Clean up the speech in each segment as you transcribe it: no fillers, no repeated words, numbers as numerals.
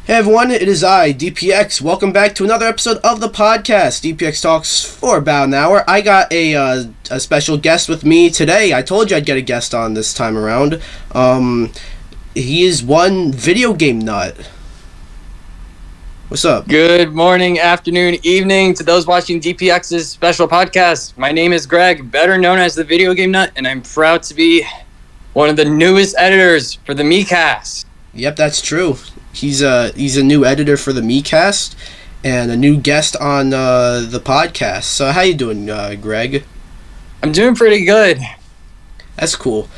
Hey everyone, it is I, DPX. Welcome back to another episode of the podcast. DPX talks for about an hour. I got a special guest with me today. I told you I'd get a guest on this time around. He is one video game nut. What's up? Good morning, afternoon, evening to those watching DPX's special podcast. My name is Greg, better known as the Video Game Nut, and I'm proud to be one of the newest editors for the MeCast. Yep, that's true. He's a new editor for the MeCast and a new guest on the podcast. So how you doing, Greg? I'm doing pretty good. That's cool.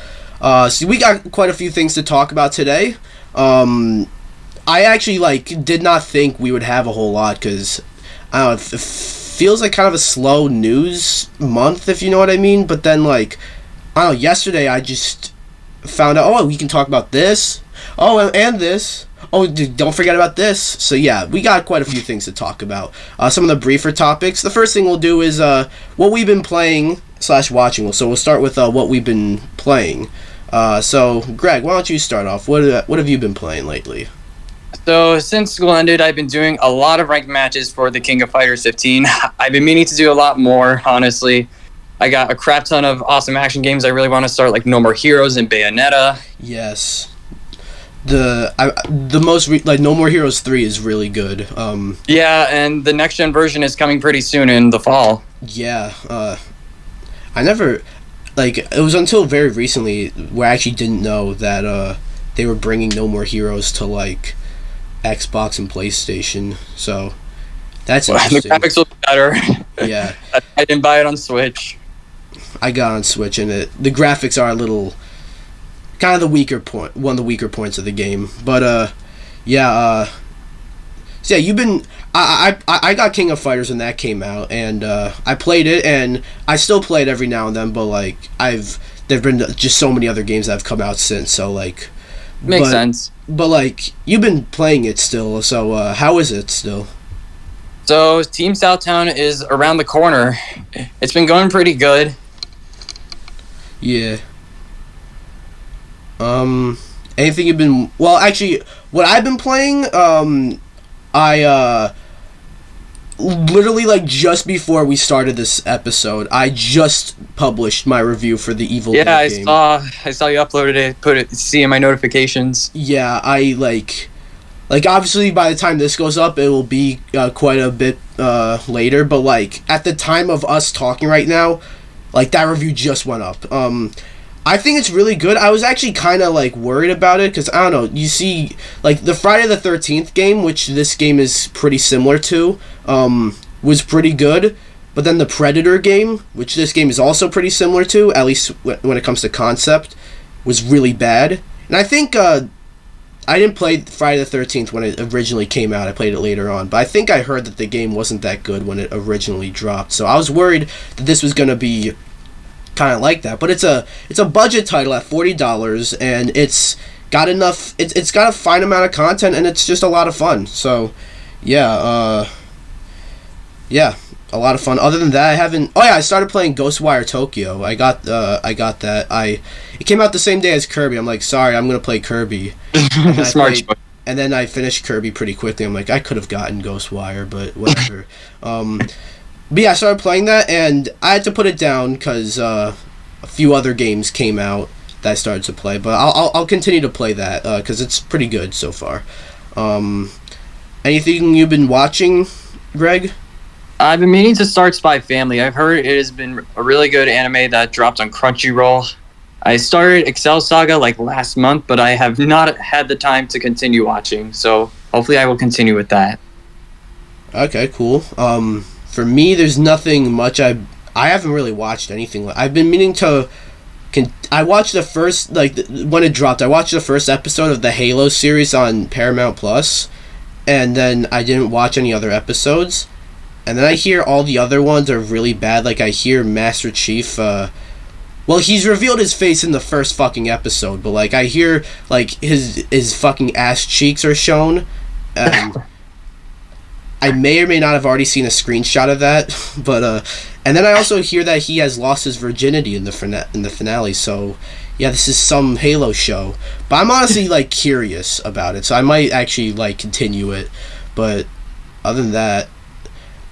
So we got quite a few things to talk about today. I actually did not think we would have a whole lot because I don't know, it feels like kind of a slow news month, if you know what I mean. But then I don't know, yesterday I just found out, we can talk about this. Oh, and this. Oh, don't forget about this. So yeah, we got quite a few things to talk about. Some of the briefer topics. The first thing we'll do is what we've been playing / watching. So we'll start with what we've been playing. So Greg, why don't you start off? What have you been playing lately? So since school ended, I've been doing a lot of ranked matches for the King of Fighters 15. I've been meaning to do a lot more, honestly. I got a crap ton of awesome action games I really want to start, like No More Heroes and Bayonetta. Yes. No More Heroes 3 is really good. Yeah, and the next gen version is coming pretty soon in the fall. Yeah, I never, it was until very recently where I actually didn't know that they were bringing No More Heroes to Xbox and PlayStation. So that's interesting. The graphics will be better. Yeah, I didn't buy it on Switch. I got on Switch, and the graphics are a little. Kind of one of the weaker points of the game, but so yeah, you've been. I got King of Fighters when that came out, and I played it, and I still play it every now and then. But there've been just so many other games that have come out since. So makes sense. But you've been playing it still. So how is it still? So Team Southtown is around the corner. It's been going pretty good. Yeah. Anything you've been... Well, actually, what I've been playing, I, literally, just before we started this episode, I just published my review for the Evil Dead game. Yeah, I saw you uploaded it, see in my notifications. Yeah, obviously, by the time this goes up, it will be, quite a bit, later, but, at the time of us talking right now, that review just went up. I think it's really good. I was actually kind of worried about it because I don't know. You see, the Friday the 13th game, which this game is pretty similar to, was pretty good. But then the Predator game, which this game is also pretty similar to, at least when it comes to concept, was really bad. And I think I didn't play Friday the 13th when it originally came out. I played it later on, but I think I heard that the game wasn't that good when it originally dropped. So I was worried that this was gonna be kind of like that, but it's a budget title at $40, and it's got enough. It's got a fine amount of content, and it's just a lot of fun. So, yeah, a lot of fun. Other than that, I haven't. Oh yeah, I started playing Ghostwire Tokyo. I got that. It came out the same day as Kirby. I'm sorry, I'm gonna play Kirby. Smart choice. And then I finished Kirby pretty quickly. I'm I could have gotten Ghostwire, but whatever. But yeah, I started playing that, and I had to put it down because a few other games came out that I started to play. But I'll continue to play that because it's pretty good so far. Anything you've been watching, Greg? I've been meaning to start Spy Family. I've heard it has been a really good anime that dropped on Crunchyroll. I started Excel Saga last month, but I have not had the time to continue watching. So hopefully I will continue with that. Okay, cool. For me, there's nothing much. I haven't really watched anything. I've been meaning to. I watched the first when it dropped. I watched the first episode of the Halo series on Paramount Plus, and then I didn't watch any other episodes. And then I hear all the other ones are really bad. I hear Master Chief. Well, he's revealed his face in the first fucking episode, but I hear his fucking ass cheeks are shown. I may or may not have already seen a screenshot of that, but And then I also hear that he has lost his virginity in the finale. So yeah, this is some Halo show. But I'm honestly like curious about it, so I might actually like continue it. But other than that,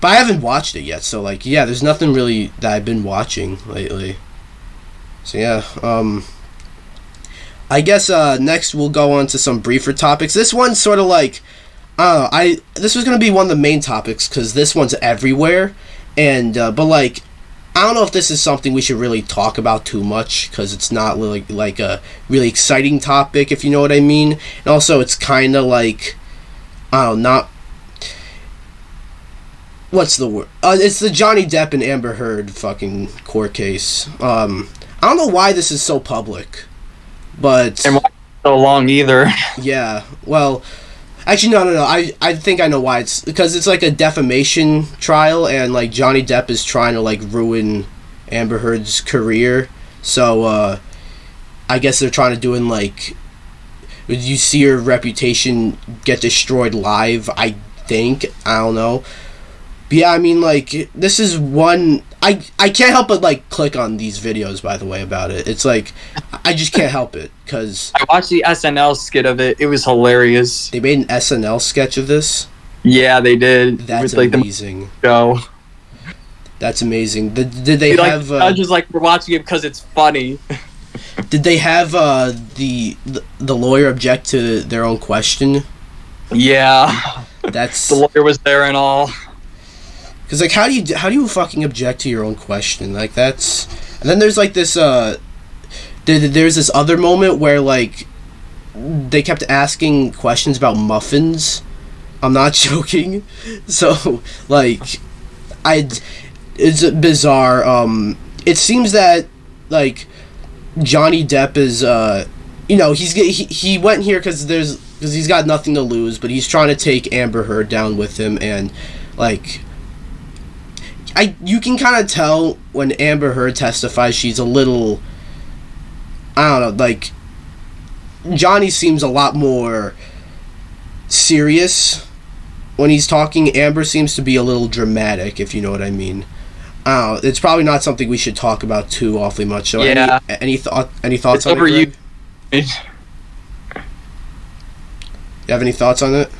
but I haven't watched it yet. So like yeah, there's nothing really that I've been watching lately. So yeah, I guess next we'll go on to some briefer topics. This one's sort of like this was gonna be one of the main topics because this one's everywhere, and but like I don't know if this is something we should really talk about too much because it's not really like a really exciting topic, if you know what I mean. And also, it's kind of like I don't know, not what's the word? It's the Johnny Depp and Amber Heard fucking court case. I don't know why this is so public, but and why so long either. Yeah, well. Actually, no. I think I know why. It's because it's like a defamation trial, and like Johnny Depp is trying to like ruin Amber Heard's career. So I guess they're trying to do in like you see her reputation get destroyed live. I think I don't know. But yeah, I mean like this is one. I can't help but like click on these videos. By the way, about it, it's like I just can't help it because I watched the SNL skit of it. It was hilarious. They made an SNL sketch of this. Yeah, they did. That's like amazing. Show. That's amazing. Did they have? I just like we're watching it because it's funny. Did they have the lawyer object to their own question? Yeah, that's the lawyer was there and all. Because like how do you fucking object to your own question? Like that's and then there's like this there's this other moment where like they kept asking questions about muffins. I'm not joking. So like it's bizarre. It seems that like Johnny Depp is he went here because he's got nothing to lose, but he's trying to take Amber Heard down with him, and like you can kind of tell when Amber Heard testifies she's a little, I don't know, like Johnny seems a lot more serious when he's talking. Amber seems to be a little dramatic, if you know what I mean. It's probably not something we should talk about too awfully much. So yeah. Any thoughts it's on over it? You have any thoughts on it?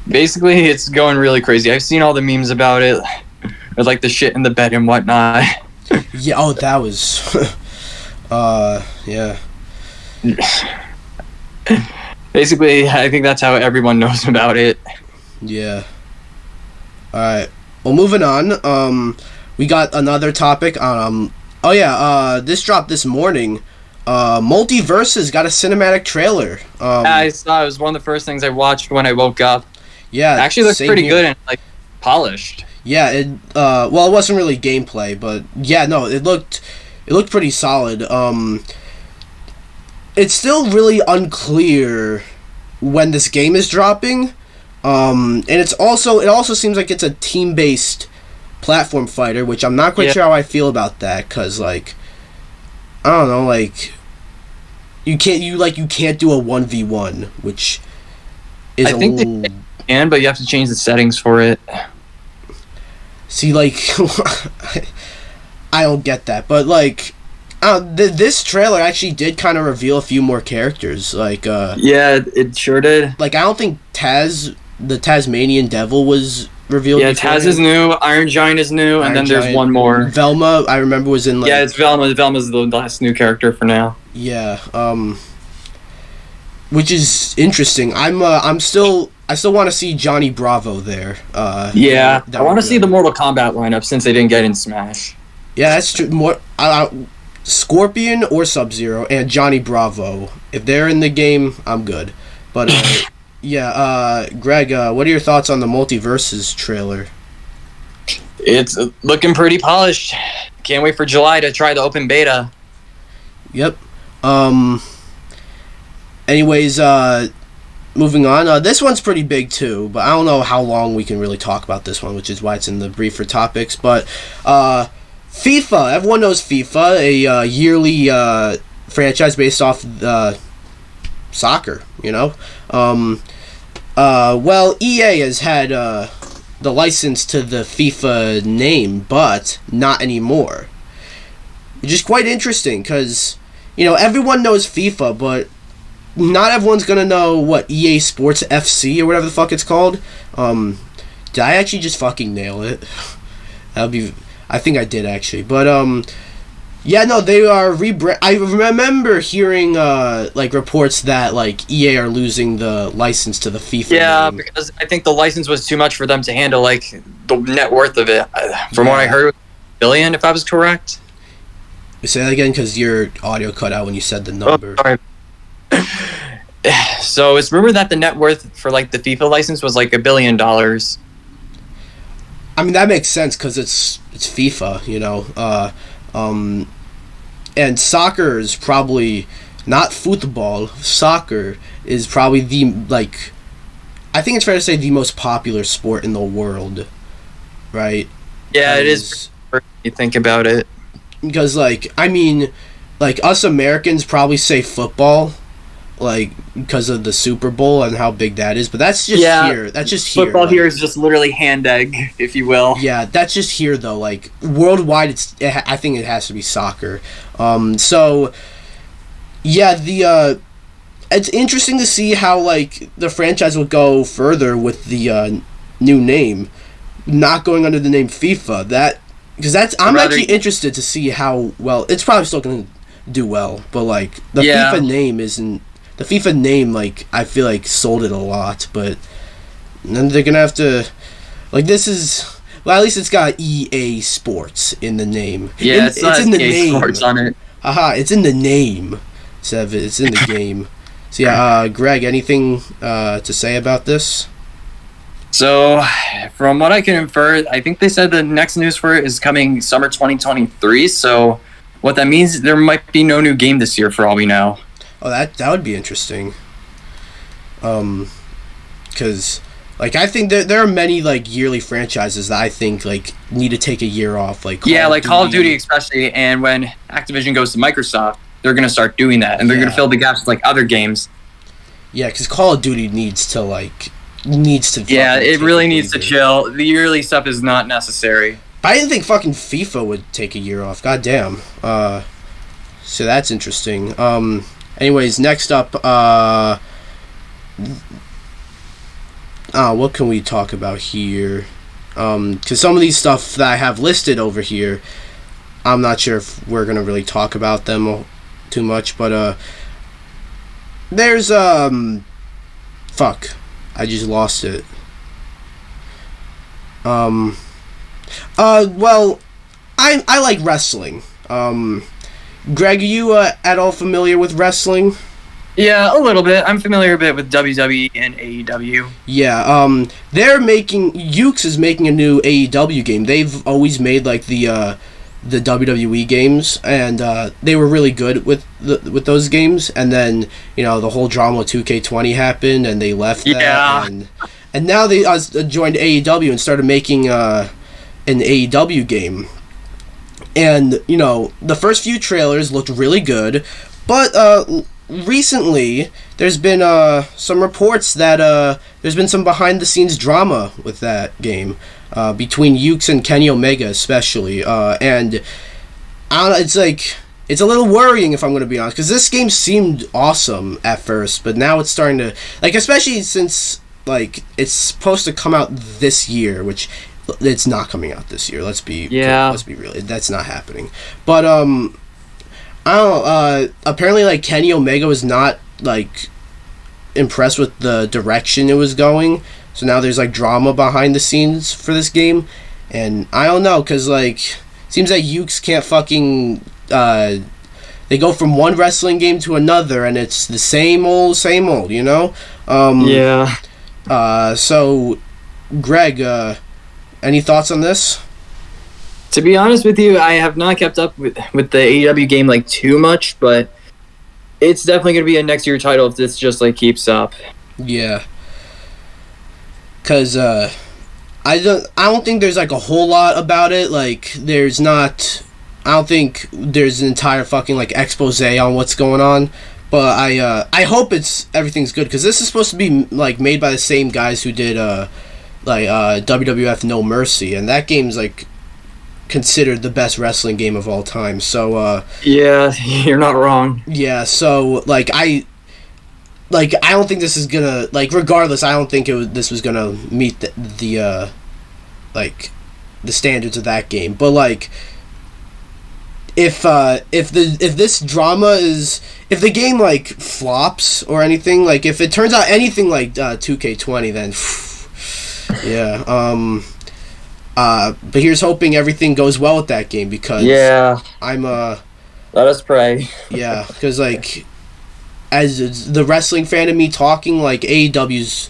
Basically, it's going really crazy. I've seen all the memes about it, with like the shit in the bed and whatnot. Yeah. Oh, that was. Yeah. Basically, I think that's how everyone knows about it. Yeah. All right. Well, moving on. We got another topic. Oh yeah. This dropped this morning. MultiVersus got a cinematic trailer. I saw it was one of the first things I watched when I woke up. Yeah. It actually looks pretty good and like polished. Yeah. It it wasn't really gameplay, but yeah, no, it looked pretty solid. It's still really unclear when this game is dropping. And it also seems like it's a team-based platform fighter, which I'm not quite sure how I feel about that, cause like I don't know, like you can't do a 1v1, which is I think they can, but you have to change the settings for it. See, like I don't get that, but like this trailer actually did kind of reveal a few more characters, like yeah, it sure did. Like I don't think the Tasmanian Devil was revealed. Yeah, Taz is new, Iron Giant is new, and then there's one more. Velma, I remember, was in like... Yeah, it's Velma. Velma's the last new character for now. Yeah, which is interesting. I still want to see Johnny Bravo there. Yeah, I want to see the Mortal Kombat lineup since they didn't get in Smash. Yeah, that's true. Scorpion or Sub-Zero and Johnny Bravo. If they're in the game, I'm good. But yeah, Greg, what are your thoughts on the MultiVersus trailer? It's looking pretty polished. Can't wait for July to try the open beta. Yep. Anyways, moving on. This one's pretty big too, but I don't know how long we can really talk about this one, which is why it's in the briefer topics. But FIFA. Everyone knows FIFA, a yearly franchise based off soccer. You know. Well, EA has had the license to the FIFA name, but not anymore. Which is quite interesting, because, everyone knows FIFA, but not everyone's gonna know what EA Sports FC or whatever the fuck it's called. Did I actually just fucking nail it? I think I did, actually. But, yeah, no, they are I remember hearing, reports that, EA are losing the license to the FIFA Yeah, name. because I think the license was too much for them to handle, the net worth of it. From what I heard, it was $1 billion, if I was correct. Say that again, because your audio cut out when you said the number. Oh, sorry. So it's rumored that the net worth for, the FIFA license was, $1 billion. I mean, that makes sense, because it's FIFA, and soccer is probably not football. Soccer is probably I think it's fair to say the most popular sport in the world, right? Yeah, it is. When you think about it, because us Americans probably say football, because of the Super Bowl and how big that is, but that's just here. That's just here. Football here is just literally hand egg, if you will. Yeah, that's just here though. Worldwide, I think it has to be soccer. So yeah, it's interesting to see how the franchise will go further with the new name, not going under the name FIFA. I'm actually interested to see how well it's probably still going to do well, but the FIFA name isn't. The FIFA name, I feel sold it a lot, but then they're gonna have to, this is, well, at least it's got EA Sports in the name. Yeah, it's in the name. Sports on it. It's in the name. It's in the game. So yeah, Greg, anything to say about this? So, from what I can infer, I think they said the next news for it is coming summer 2023. So, what that means, there might be no new game this year, for all we know. Oh, that would be interesting. Because, I think there are many, yearly franchises that I think, need to take a year off. Call of Duty especially, and when Activision goes to Microsoft, they're going to start doing that, and they're going to fill the gaps with, other games. Yeah, because Call of Duty needs to. Yeah, it really needs to chill. The yearly stuff is not necessary. But I didn't think fucking FIFA would take a year off. God damn. So that's interesting. Anyways, next up, what can we talk about here? Because some of these stuff that I have listed over here, I'm not sure if we're going to really talk about them too much, but, there's, fuck, I just lost it. Well, I like wrestling. Greg, are you at all familiar with wrestling? Yeah, a little bit. I'm familiar a bit with WWE and AEW. Yeah, Ukes is making a new AEW game. They've always made the WWE games, and they were really good with those games. And then the whole drama with 2K20 happened, and they left that. And now they joined AEW and started making an AEW game. And, the first few trailers looked really good, but recently there's been some reports that there's been some behind-the-scenes drama with that game, between Ukes and Kenny Omega especially, and I don't know, it's a little worrying if I'm going to be honest, because this game seemed awesome at first, but now it's starting to, especially since, it's supposed to come out this year, which... It's not coming out this year. Let's be real. That's not happening. But I don't know. Apparently, Kenny Omega was not impressed with the direction it was going. So now there's drama behind the scenes for this game, and I don't know, because seems like Ukes can't fucking. They go from one wrestling game to another, and it's the same old, Yeah. So, Greg. Any thoughts on this? To be honest with you, I have not kept up with the AEW game too much, but it's definitely going to be a next year title if this just keeps up. Yeah. Cause I don't think there's a whole lot about it. There's not. I don't think there's an entire fucking expose on what's going on. But I hope everything's good, because this is supposed to be made by the same guys who did WWF No Mercy, and that game's like considered the best wrestling game of all time. So yeah, you're not wrong. yeah, so I don't think this is gonna, regardless, I don't think this was gonna meet the standards of that game. But if this drama is, if the game flops or anything, if it turns out anything like 2K20, then yeah. But here's hoping everything goes well with that game, because I'm let us pray. Yeah, because as the wrestling fan of me talking, AEW's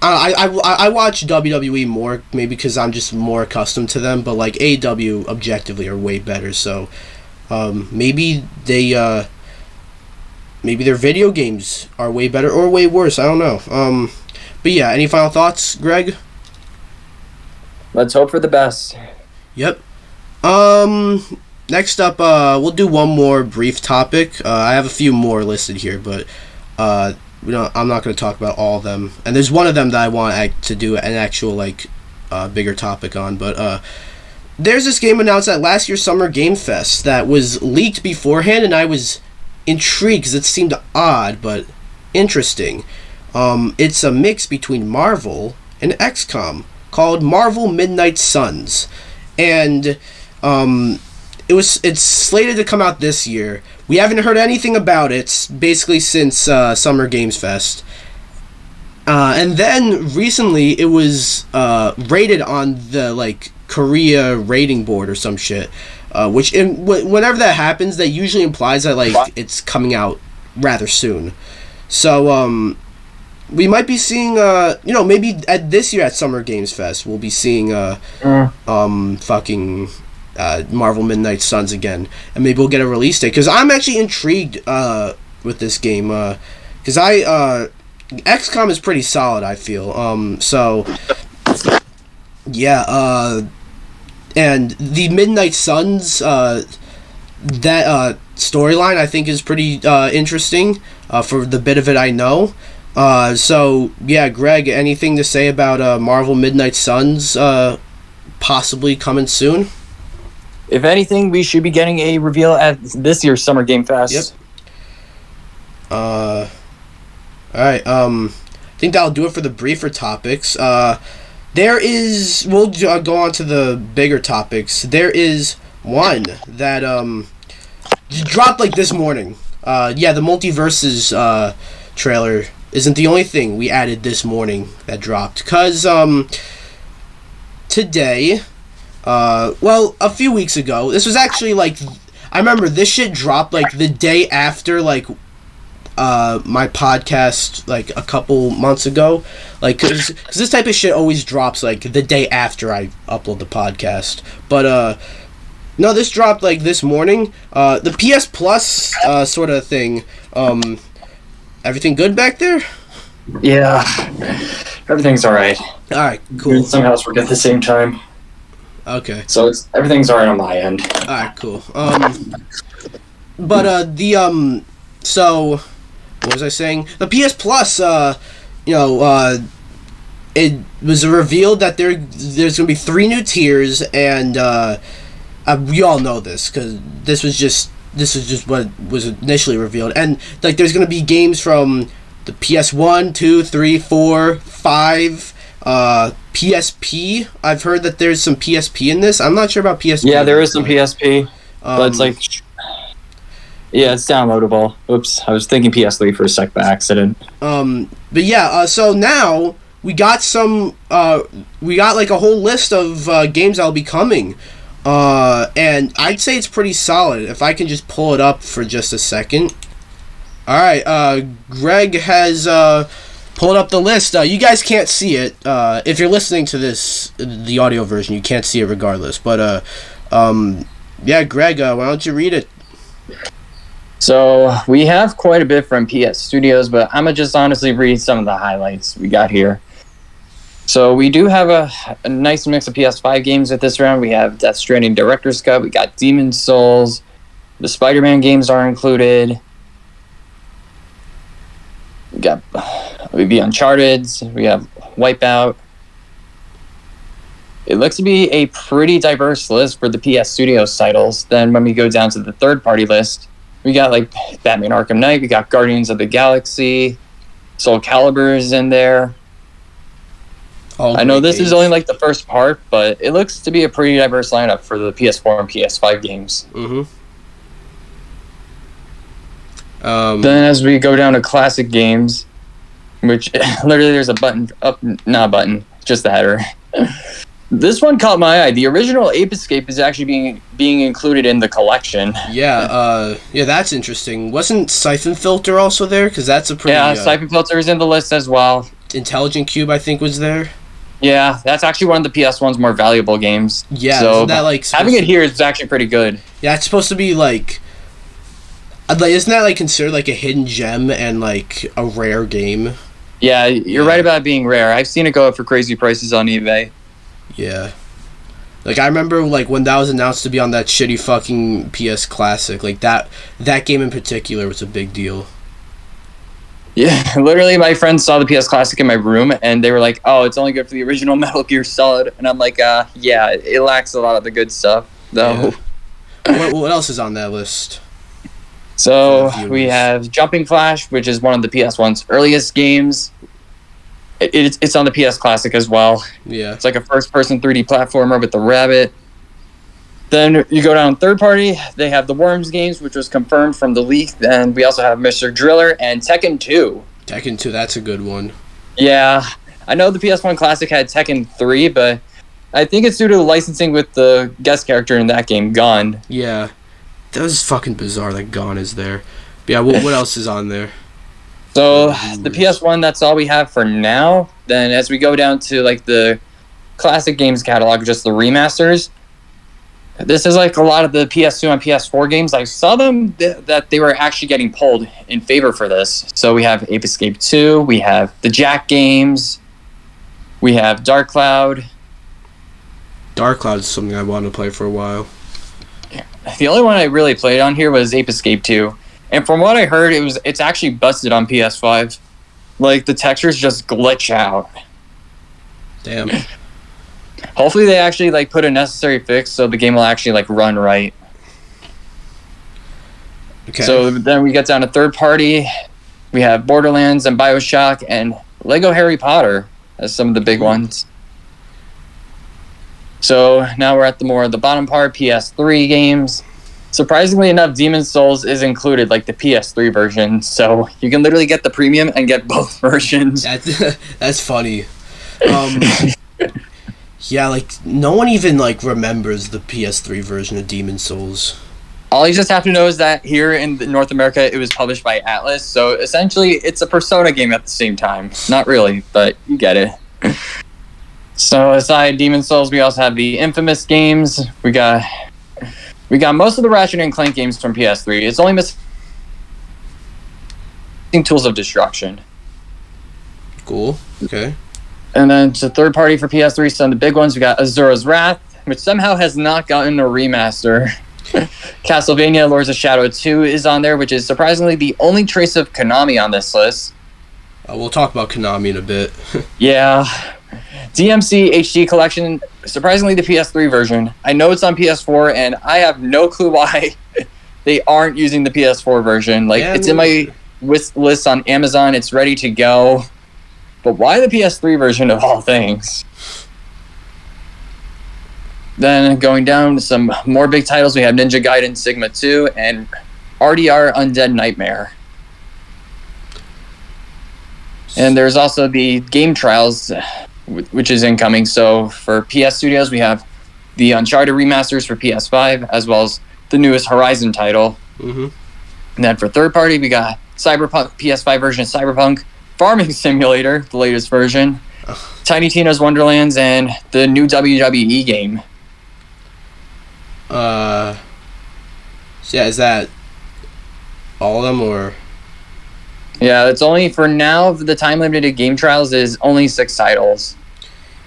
I watch WWE more, maybe because I'm just more accustomed to them, but AEW objectively are way better. So maybe their video games are way better or way worse. I don't know. But yeah, any final thoughts, Greg? Let's hope for the best. Yep. Next up, we'll do one more brief topic. I have a few more listed here, but I'm not going to talk about all of them. And there's one of them that I want to do an actual bigger topic on. But there's this game announced at last year's Summer Game Fest that was leaked beforehand, and I was intrigued because it seemed odd but interesting. It's a mix between Marvel and XCOM called Marvel Midnight Suns, and it's slated to come out this year. We haven't heard anything about it basically since Summer Games Fest. And then recently it was rated on the Korea rating board or some shit. Which whenever that happens, that usually implies that it's coming out rather soon. So we might be seeing maybe at this year at Summer Games Fest we'll be seeing Marvel Midnight Suns again, and maybe we'll get a release date, because I'm actually intrigued with this game, because XCOM is pretty solid, I feel. So yeah, and the Midnight Suns that storyline I think is pretty interesting for the bit of it I know. So yeah, Greg, anything to say about Marvel Midnight Suns possibly coming soon? If anything, we should be getting a reveal at this year's Summer Game Fest. Yep. Alright, I think that'll do it for the briefer topics. We'll go on to the bigger topics. There is one that dropped this morning. The MultiVersus trailer isn't the only thing we added this morning that dropped, because today, a few weeks ago, this was actually I remember this shit dropped the day after my podcast a couple months ago, cause this type of shit always drops the day after I upload the podcast. But no, this dropped this morning. The PS Plus sort of thing. Everything good back there? Yeah, everything's alright. Alright, cool. Somehow we're at the same time. Okay. So everything's alright on my end. Alright, cool. But so what was I saying? The PS Plus, it was revealed that there's gonna be 3 new tiers, and we all know this because this was just what was initially revealed, and there's gonna be games from the PS1, 2, 3, 4, 5. PSP. I've heard that there's some PSP in this. I'm not sure about PSP. Yeah, there is some PSP, but it's it's downloadable. Oops, I was thinking PS3 for a sec by accident. But yeah, so now we got some. We got a whole list of games that'll be coming, and I'd say it's pretty solid. If I can just pull it up for just a second. All right, Greg has pulled up the list. You guys can't see it. If you're listening to this, the audio version, you can't see it regardless. But yeah, Greg, why don't you read it? So we have quite a bit from PS Studios, but I'm gonna just honestly read some of the highlights we got here. So we do have a nice mix of PS5 games at this round. We have Death Stranding Director's Cut. We got Demon's Souls. The Spider-Man games are included. We got Uncharted. We have Wipeout. it looks to be a pretty diverse list for the PS Studios titles. Then when we go down to the third-party list, we got like Batman Arkham Knight, we got Guardians of the Galaxy, Soul Calibur is in there. I know this is only like the first part, but it looks to be a pretty diverse lineup for the PS4 and PS5 games. Then as we go down to classic games, which literally there's a button up, not a button, just the header. This one caught my eye. The original Ape Escape is actually being included in the collection. Yeah, that's interesting. Wasn't Siphon Filter also there? Because that's a pretty... Yeah, Siphon Filter is in the list as well. Intelligent Cube, I think, was there. Yeah, that's actually one of the PS1's more valuable games. Yeah, so isn't that like... having it here is actually pretty good. Yeah, it's supposed to be like... Isn't that like considered like a hidden gem and like a rare game? Yeah, you're right about it being rare. I've seen it go up for crazy prices on eBay. Yeah. Like, I remember, like, when that was announced to be on that shitty fucking PS Classic, like, that game in particular was a big deal. Yeah, literally, my friends saw the PS Classic in my room, and they were like, oh, it's only good for the original Metal Gear Solid. And I'm like, yeah, it lacks a lot of the good stuff, though. Yeah. What else is on that list? So, we have Jumping Flash, which is one of the PS1's earliest games. It's on the PS Classic as well. Yeah. It's like a first-person 3D platformer with the rabbit. Then you go down third party. They have the Worms games, which was confirmed from the leak. Then we also have Mr. Driller and Tekken 2. Tekken 2, that's a good one. Yeah. I know the PS1 Classic had Tekken 3, but I think it's due to the licensing with the guest character in that game, Gon. Yeah. That was fucking bizarre that Gon is there. But yeah, what else is on there? So, the PS1, that's all we have for now. Then as we go down to, like, the classic games catalog, just the remasters, this is, like, a lot of the PS2 and PS4 games. I saw them that they were actually getting pulled in favor for this. So, we have Ape Escape 2, we have the Jack games, we have Dark Cloud. Dark Cloud is something I wanted to play for a while. The only one I really played on here was Ape Escape 2. And from what I heard, it's actually busted on PS5. Like, the textures just glitch out. Damn. Hopefully they actually, like, put a necessary fix so the game will actually, like, run right. Okay. So then we get down to third party. We have Borderlands and BioShock and Lego Harry Potter as some of the big ones. So now we're at the bottom part, PS3 games. Surprisingly enough, Demon's Souls is included, like the PS3 version, so you can literally get the premium and get both versions. That's funny. Yeah, like, no one even, like, remembers the PS3 version of Demon's Souls. All you just have to know is that here in North America, it was published by Atlas, so essentially it's a Persona game at the same time. Not really, but you get it. So aside Demon's Souls, we also have the Infamous games. We got most of the Ratchet and Clank games from PS3. It's only missing Tools of Destruction. Cool. Okay. And then to third party for PS3, some of the big ones, we got Azura's Wrath, which somehow has not gotten a remaster. Castlevania Lords of Shadow 2 is on there, which is surprisingly the only trace of Konami on this list. We'll talk about Konami in a bit. Yeah. DMC HD Collection, surprisingly the PS3 version. I know it's on PS4, and I have no clue why they aren't using the PS4 version. Like, it's in my list on Amazon. It's ready to go. But why the PS3 version of all things? Then going down to some more big titles, we have Ninja Gaiden Sigma 2 and RDR Undead Nightmare. And there's also the Game Trials, which is incoming. So for PS Studios, we have the Uncharted remasters for PS5, as well as the newest Horizon title. Mm-hmm. And then for third party, we got Cyberpunk, PS5 version of Cyberpunk, Farming Simulator, the latest version, Tiny Tina's Wonderlands, and the new WWE game. So yeah, is that all of them, or? Yeah, it's only, for now, the time-limited game trials is only 6 titles.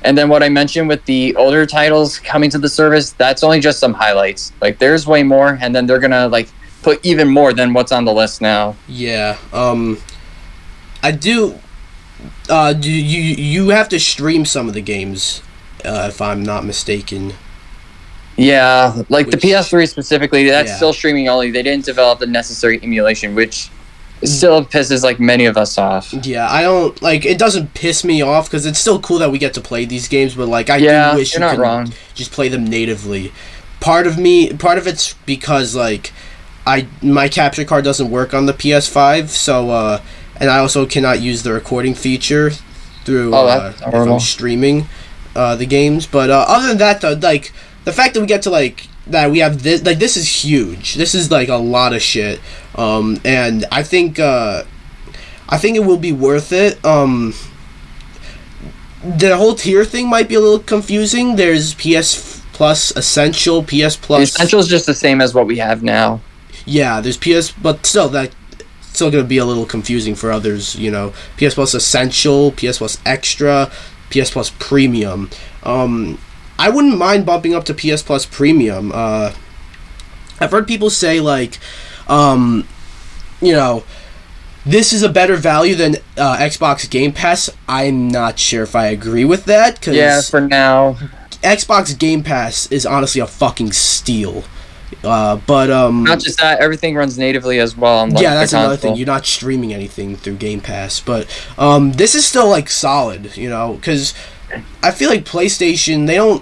And then what I mentioned with the older titles coming to the service, that's only just some highlights. Like, there's way more, and then they're gonna, like, put even more than what's on the list now. Yeah, I do... you have to stream some of the games if I'm not mistaken. Yeah, like the PS3 specifically, that's Yeah. still streaming only. They didn't develop the necessary emulation, which still pisses like many of us off. Yeah, I don't like. It doesn't piss me off because it's still cool that we get to play these games, but like I do wish you're you not could wrong. just play them natively. Part of it's because like my capture card doesn't work on the PS5, so and I also cannot use the recording feature through that's if horrible. I'm streaming the games. But other than that, though, like the fact that we get to like that we have this, like, this is huge. This is like a lot of shit, and I think it will be worth it. The whole tier thing might be a little confusing. There's PS Plus Essential, PS Plus. The Essential is just the same as what we have now. Yeah, there's PS, but still still gonna be a little confusing for others. You know, PS Plus Essential, PS Plus Extra, PS Plus Premium. I wouldn't mind bumping up to PS Plus Premium. I've heard people say like, you know, this is a better value than Xbox Game Pass. I'm not sure if I agree with that. Cause for now. Xbox Game Pass is honestly a fucking steal. But not just that, everything runs natively as well. On, like, that's the another console. thing. You're not streaming anything through Game Pass, but this is still like solid, you know, because I feel like PlayStation, they don't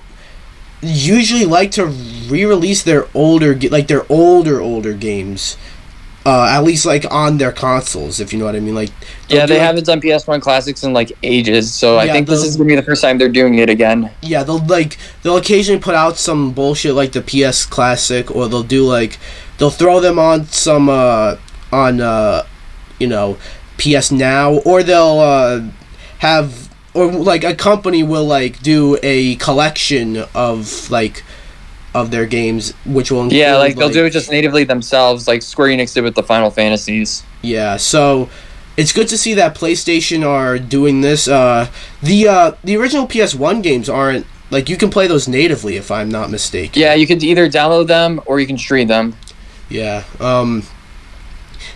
usually like to re-release their older games, at least like on their consoles, if you know what I mean. Like they haven't done PS1 classics in like ages, so I think this is gonna be the first time they're doing it again. Yeah, they'll occasionally put out some bullshit like the PS Classic, or they'll throw them on some you know, PS Now, or they'll have, or like a company will like do a collection of their games, which will include, like they'll do it just natively themselves, like Square Enix did with the Final Fantasies. Yeah, so it's good to see that PlayStation are doing this. The original PS1 games aren't, like, you can play those natively, if I'm not mistaken. Yeah, you could either download them or you can stream them. Yeah. Then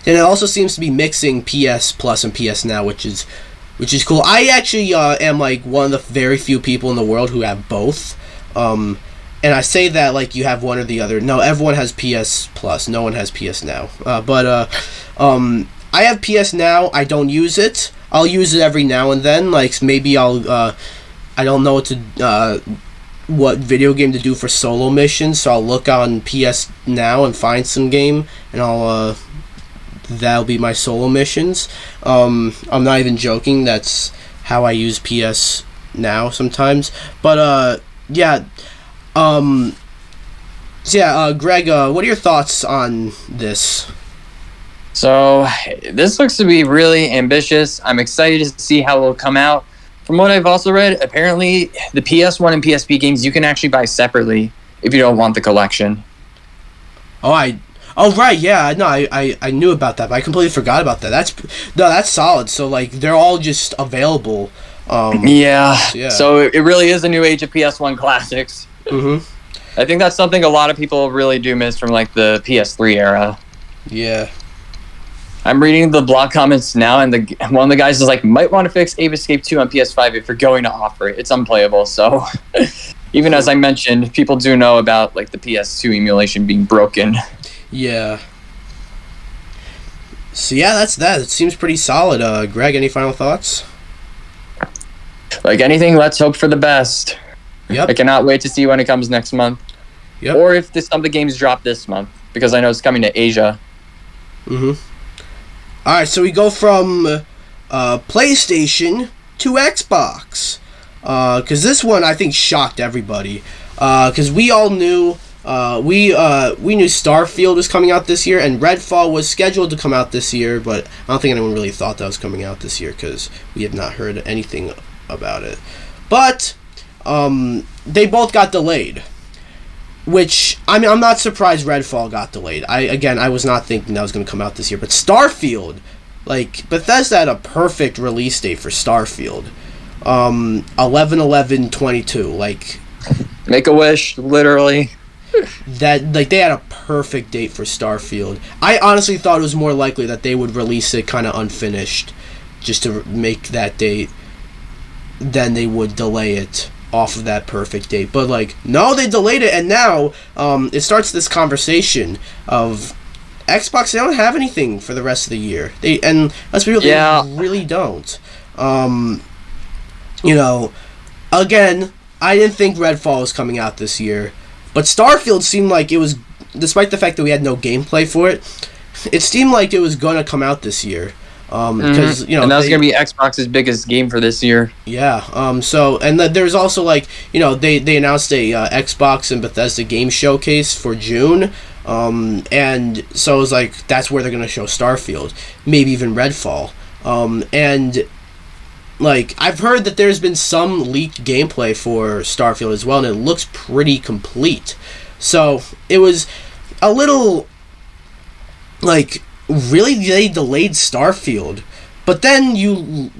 it also seems to be mixing PS Plus and PS Now, which is cool. I actually am like one of the very few people in the world who have both. And I say that like you have one or the other. No, everyone has PS Plus. No one has PS Now. But I have PS Now. I don't use it. I'll use it every now and then. Like maybe I don't know what video game to do for solo missions, so I'll look on PS Now and find some game, and that'll be my solo missions. I'm not even joking. That's how I use PS Now sometimes. But yeah. Greg, what are your thoughts on this? So, this looks to be really ambitious. I'm excited to see how it will come out. From what I've also read, apparently the PS1 and PSP games you can actually buy separately if you don't want the collection. Oh, right, yeah, no, I knew about that, but I completely forgot about that. That's solid. So, like, they're all just available. So it really is a new age of PS1 classics. Mm-hmm. I think that's something a lot of people really do miss from, like, the PS3 era. Yeah. I'm reading the blog comments now, and one of the guys is like, might want to fix Ape Escape 2 on PS5 if you're going to offer it. It's unplayable, so even as I mentioned, people do know about like the PS2 emulation being broken. Yeah. So yeah, that's that. It seems pretty solid. Greg, any final thoughts? Like anything, let's hope for the best. Yep. I cannot wait to see when it comes next month. Yep. Or if some of the games drop this month, because I know it's coming to Asia. Mm-hmm. Alright, so we go from PlayStation to Xbox. Because this one, I think, shocked everybody. Because we all knew, we knew Starfield was coming out this year, and Redfall was scheduled to come out this year, but I don't think anyone really thought that was coming out this year, because we have not heard anything about it. But they both got delayed. Which, I mean, I'm not surprised Redfall got delayed. I was not thinking that was going to come out this year. But Starfield, like, Bethesda had a perfect release date for Starfield. 11/11/22. Like, make a wish, literally. That, like, they had a perfect date for Starfield. I honestly thought it was more likely that they would release it kind of unfinished, just to make that date, than they would delay it off of that perfect date. But like, no, they delayed it, and now it starts this conversation of Xbox. They don't have anything for the rest of the year. And let's be real, they really don't. You know, again, I didn't think Redfall was coming out this year, but Starfield seemed like it was, despite the fact that we had no gameplay for it, it seemed like it was gonna come out this year. Because you know, and that was gonna be Xbox's biggest game for this year. Yeah. So, and there's also like, you know, they announced a Xbox and Bethesda game showcase for June. And so it was like, that's where they're gonna show Starfield, maybe even Redfall. And like, I've heard that there's been some leaked gameplay for Starfield as well, and it looks pretty complete. So it was a little like, really, they delayed Starfield. But then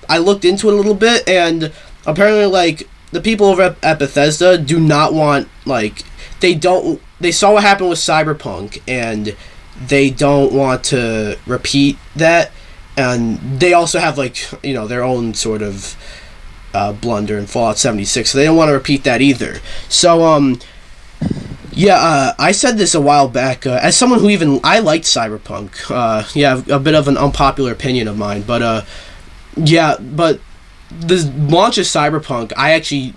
I looked into it a little bit, and apparently, like, the people over at Bethesda do not want, like, they saw what happened with Cyberpunk, and they don't want to repeat that. And they also have, like, you know, their own sort of blunder in Fallout 76, so they don't want to repeat that either. So, yeah, I said this a while back, as someone who I liked Cyberpunk. Yeah, a bit of an unpopular opinion of mine, but, yeah, but the launch of Cyberpunk, I actually,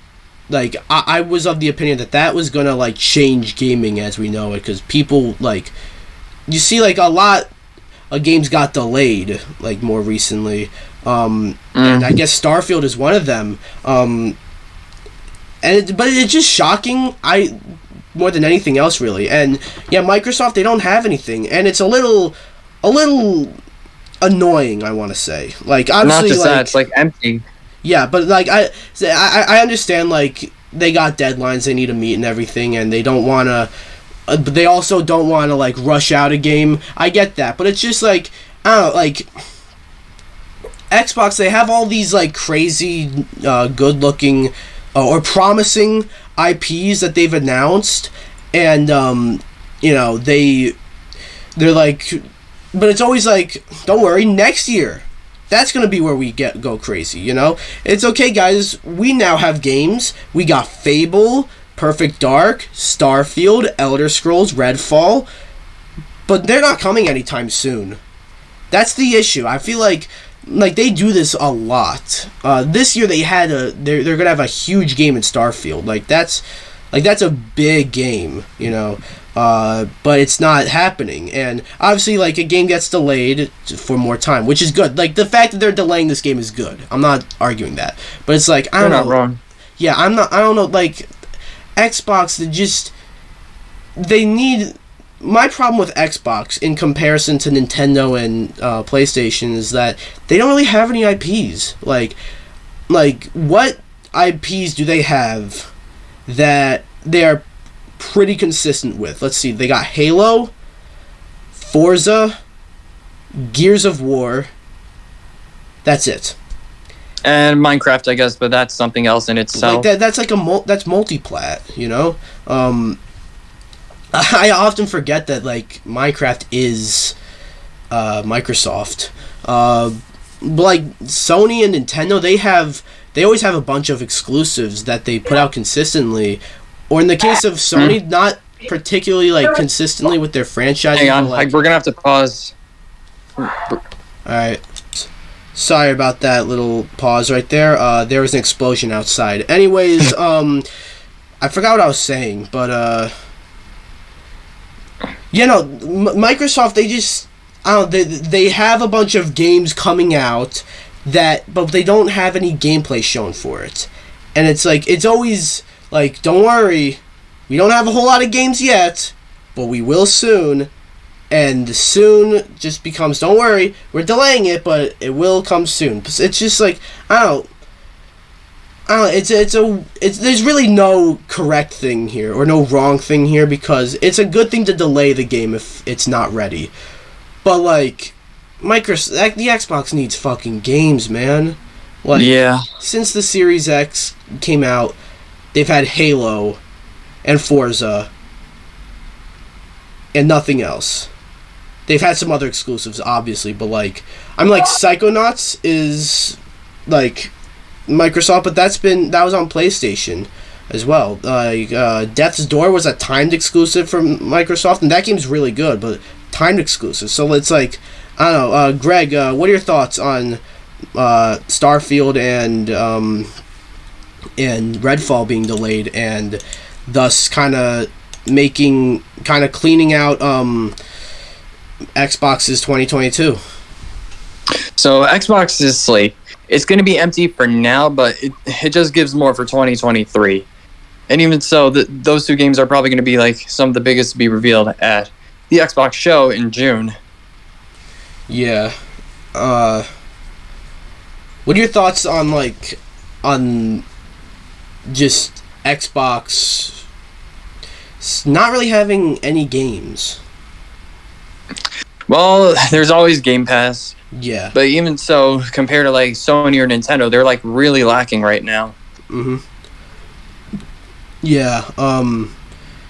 like, I was of the opinion that was gonna, like, change gaming as we know it, because people, like, you see, like, a lot of games got delayed, like, more recently, and I guess Starfield is one of them, but it's just shocking, more than anything else, really. And yeah, Microsoft, they don't have anything, and it's a little annoying, I want to say. Like, obviously, not just like, that, it's like empty. Yeah, but like, I understand, like, they got deadlines they need to meet and everything, and they don't want to, but they also don't want to, like, rush out a game. I get that, but it's just like, I don't know, like, Xbox, they have all these, like, crazy, good-looking, or promising IPs that they've announced, and you know, they're like, but it's always like, don't worry, next year that's gonna be where we go crazy, you know? It's okay, guys, we now have games. We got Fable, Perfect Dark, Starfield, Elder Scrolls, Redfall, but they're not coming anytime soon. That's the issue. I feel like they do this a lot. This year they're gonna have a huge game in Starfield. That's a big game, you know. But it's not happening, and obviously, like, a game gets delayed for more time, which is good. Like, the fact that they're delaying this game is good. I'm not arguing that, but it's like, I don't know. You're not wrong. Yeah, I don't know. Like, Xbox, they need. My problem with Xbox in comparison to Nintendo and PlayStation is that they don't really have any IPs. Like what IPs do they have that they are pretty consistent with? Let's see. They got Halo, Forza, Gears of War. That's it. And Minecraft, I guess, but that's something else in itself. Like that's like that's multiplat, you know? I often forget that, like, Minecraft is Microsoft. But, like, Sony and Nintendo, they always have a bunch of exclusives that they put out consistently. Or in the case of Sony, not particularly, like, consistently with their franchises. Hang on, like, we're gonna have to pause. Alright. Sorry about that little pause right there. There was an explosion outside. Anyways, I forgot what I was saying, but, you know, Microsoft, they have a bunch of games coming out but they don't have any gameplay shown for it. And it's like, it's always like, don't worry, we don't have a whole lot of games yet, but we will soon. And soon just becomes, don't worry, we're delaying it, but it will come soon. It's just like, I don't know, there's really no correct thing here, or no wrong thing here, because it's a good thing to delay the game if it's not ready. But, like, the Xbox needs fucking games, man. Like, yeah. Since the Series X came out, they've had Halo and Forza and nothing else. They've had some other exclusives, obviously, but, like, Psychonauts is, like, Microsoft, but that was on PlayStation as well. Death's Door was a timed exclusive from Microsoft, and that game's really good, but timed exclusive. So it's like, I don't know. Greg, what are your thoughts on Starfield and Redfall being delayed, and thus kind of cleaning out Xbox's 2022? So Xbox's slate, it's going to be empty for now, but it just gives more for 2023. And even so, those two games are probably going to be like some of the biggest to be revealed at the Xbox show in June. Yeah. What are your thoughts on just Xbox not really having any games? Well, there's always Game Pass. Yeah. But even so, compared to like Sony or Nintendo, they're like really lacking right now. Mm-hmm. Yeah.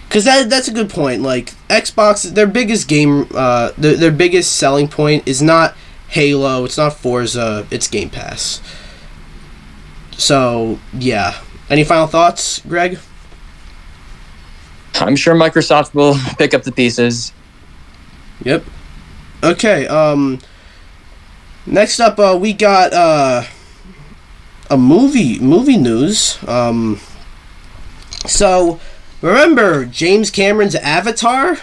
Because that's a good point. Like, Xbox, their biggest game, their biggest selling point is not Halo, it's not Forza, it's Game Pass. So, yeah. Any final thoughts, Greg? I'm sure Microsoft will pick up the pieces. Yep. Okay, next up, we got, a movie news. So, remember James Cameron's Avatar?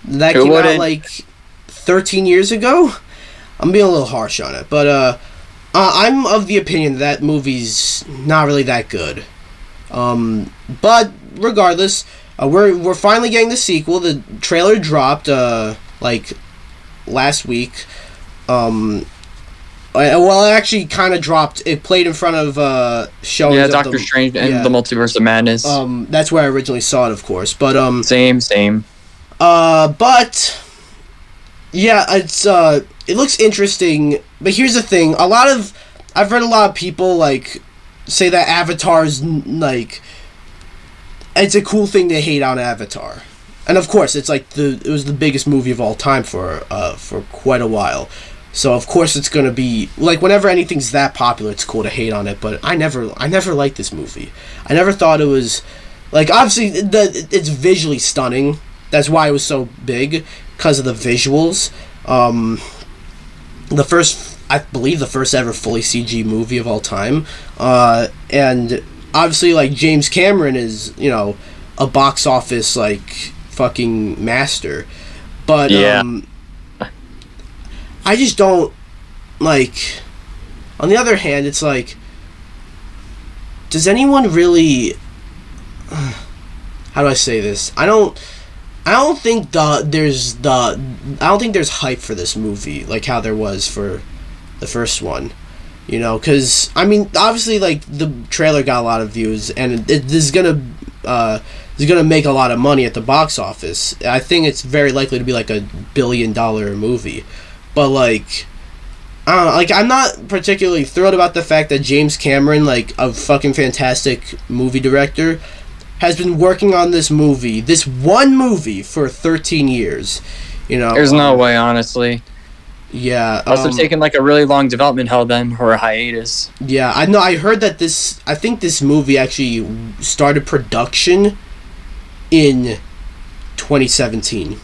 That came out, like, 13 years ago? I'm being a little harsh on it, but, I'm of the opinion that movie's not really that good. But, regardless, we're finally getting the sequel. The trailer dropped, like, last week. Well, it actually kind of dropped. It played in front of showings. Yeah, Doctor Strange and the Multiverse of Madness. That's where I originally saw it, of course. But same. But yeah, it looks interesting. But here's the thing: I've read a lot of people like say that Avatar's like it's a cool thing to hate on Avatar. And of course, it's like it was the biggest movie of all time for quite a while. So of course it's gonna be like whenever anything's that popular, it's cool to hate on it. But I never liked this movie. I never thought it was like obviously it's visually stunning. That's why it was so big because of the visuals. I believe the first ever fully CG movie of all time. And obviously like James Cameron is a box office like fucking master, but yeah. I just don't like. On the other hand, it's like, does anyone really? How do I say this? I don't think there's hype for this movie like how there was for the first one, because I mean obviously like the trailer got a lot of views and this is gonna make a lot of money at the box office. I think it's very likely to be like $1 billion movie. But like, I don't know, like I'm not particularly thrilled about the fact that James Cameron, like a fucking fantastic movie director, has been working on this one movie for 13 years. There's no way, honestly. Yeah. Must have taken like a really long development hell then, or a hiatus. Yeah, I know. I heard that I think this movie actually started production in 2017.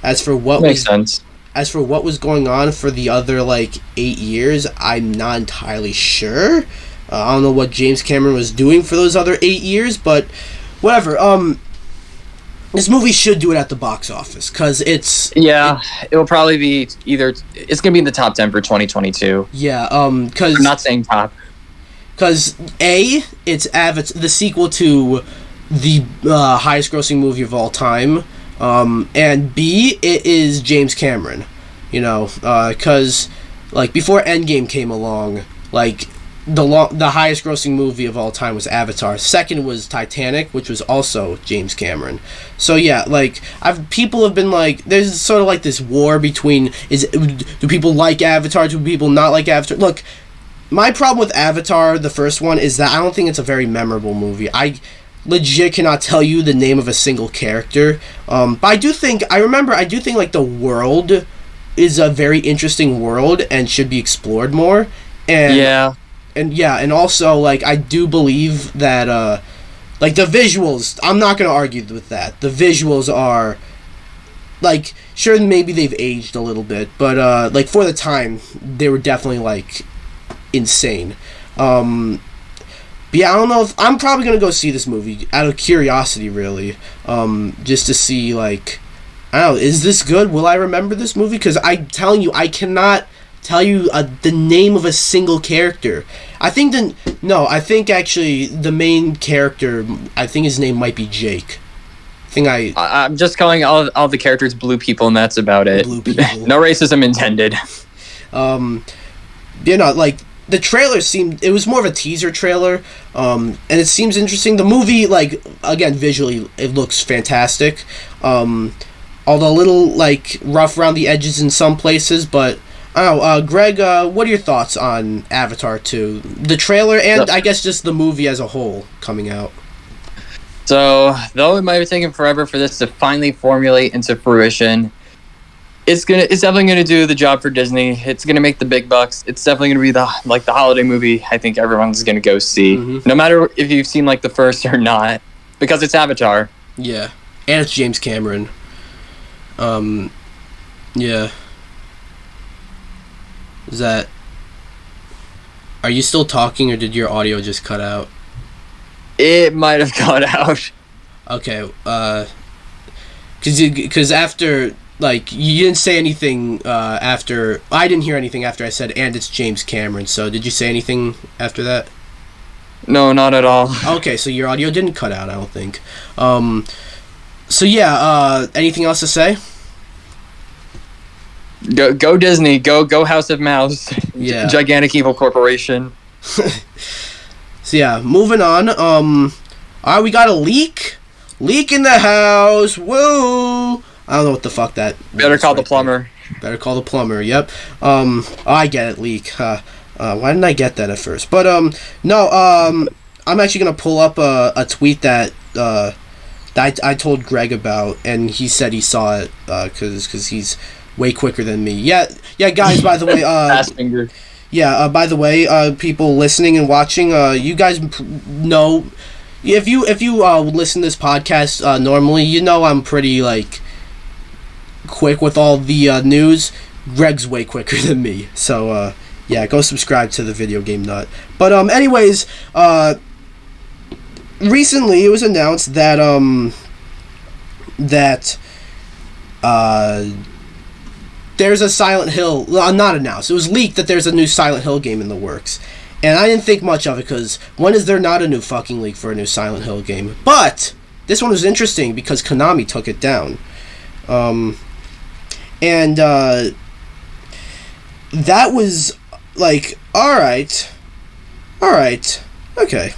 As for what makes sense. As for what was going on for the other, 8 years, I'm not entirely sure. I don't know what James Cameron was doing for those other 8 years, but whatever. This movie should do it at the box office, because it's... Yeah, it will probably be either... It's going to be in the top 10 for 2022. Yeah, because... I'm not saying top. Because, A, it's the sequel to the highest-grossing movie of all time. And B, it is James Cameron, because, before Endgame came along, the highest grossing movie of all time was Avatar. Second was Titanic, which was also James Cameron. So yeah, people have been there's sort of this war between, do people like Avatar, do people not like Avatar? Look, my problem with Avatar, the first one, is that I don't think it's a very memorable movie. I legit cannot tell you the name of a single character. But I do think the world is a very interesting world and should be explored more. And yeah. and also like I do believe that like the visuals, I'm not gonna argue with that. The visuals are like, sure, maybe they've aged a little bit, but like for the time they were definitely like insane. But yeah, I don't know if I'm probably gonna go see this movie out of curiosity, really, just to see like, I don't know, is this good? Will I remember this movie? Because I'm telling you, I cannot tell you the name of a single character. I think actually the main character, I think his name might be Jake. I'm just calling all the characters blue people, and that's about it. Blue people. No racism intended. Like the trailer it was more of a teaser trailer, and it seems interesting. The movie, like, again, visually it looks fantastic, although a little like rough around the edges in some places, but I don't know. Greg, what are your thoughts on Avatar 2? The trailer and I guess just the movie as a whole coming out. So, though it might have taken forever for this to finally formulate into fruition, it's definitely gonna do the job for Disney. It's gonna make the big bucks. It's definitely gonna be the holiday movie I think everyone's gonna go see, no matter if you've seen like the first or not, because it's Avatar. Yeah, and it's James Cameron. Yeah. Are you still talking, or did your audio just cut out? It might have cut out. Okay, because after, like, you didn't say anything after, I didn't hear anything after I said, and it's James Cameron, so did you say anything after that? No, not at all. Okay, so your audio didn't cut out, I don't think. So yeah, anything else to say? Go Disney, go House of Mouse. Yeah. Gigantic evil corporation. So yeah, moving on. Alright, we got a leak. Leak in the house. Woo! I don't know what the fuck that. Better call the plumber. Better call the plumber. Yep. I get it. Leak. Why didn't I get that at first? But no. I'm actually gonna pull up a tweet that I told Greg about, and he said he saw it because he's way quicker than me. Yeah, guys. By the way, fast finger. Yeah, by the way, people listening and watching, you guys know, if you listen to this podcast normally, you know I'm pretty, like, quick with all the news. Greg's way quicker than me. So, yeah, go subscribe to the Video Game Nut. But, anyways, recently it was announced that, there's a Silent Hill, not announced, it was leaked that there's a new Silent Hill game in the works. And I didn't think much of it, because when is there not a new fucking leak for a new Silent Hill game? But this one was interesting because Konami took it down. That was like, alright, okay.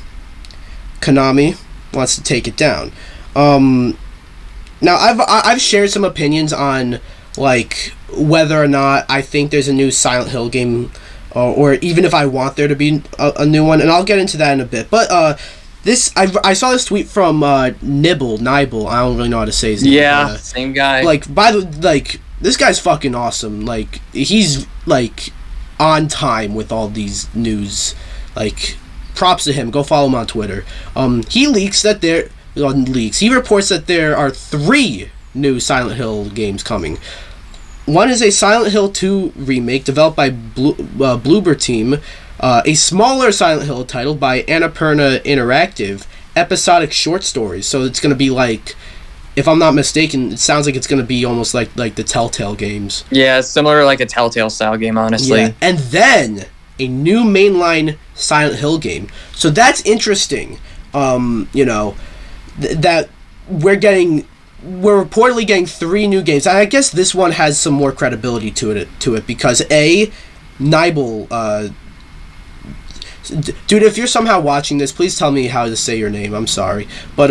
Konami wants to take it down. Now, I've shared some opinions on, like, whether or not I think there's a new Silent Hill game, or even if I want there to be a new one, and I'll get into that in a bit. But I saw this tweet from Nibble. I don't really know how to say his name. Yeah, same guy. This guy's fucking awesome. Like, he's like on time with all these news. Like, props to him. Go follow him on Twitter. He reports that there are 3 new Silent Hill games coming. One is a Silent Hill 2 remake developed by Bloober Team, a smaller Silent Hill title by Annapurna Interactive, episodic short stories. So it's going to be like, if I'm not mistaken, it sounds like it's going to be almost like the Telltale games. Yeah, similar to like a Telltale style game, honestly. Yeah. And then a new mainline Silent Hill game. So that's interesting. That we're reportedly getting 3 new games. I guess this one has some more credibility to it because Nibel, dude, if you're somehow watching this, please tell me how to say your name. I'm sorry, but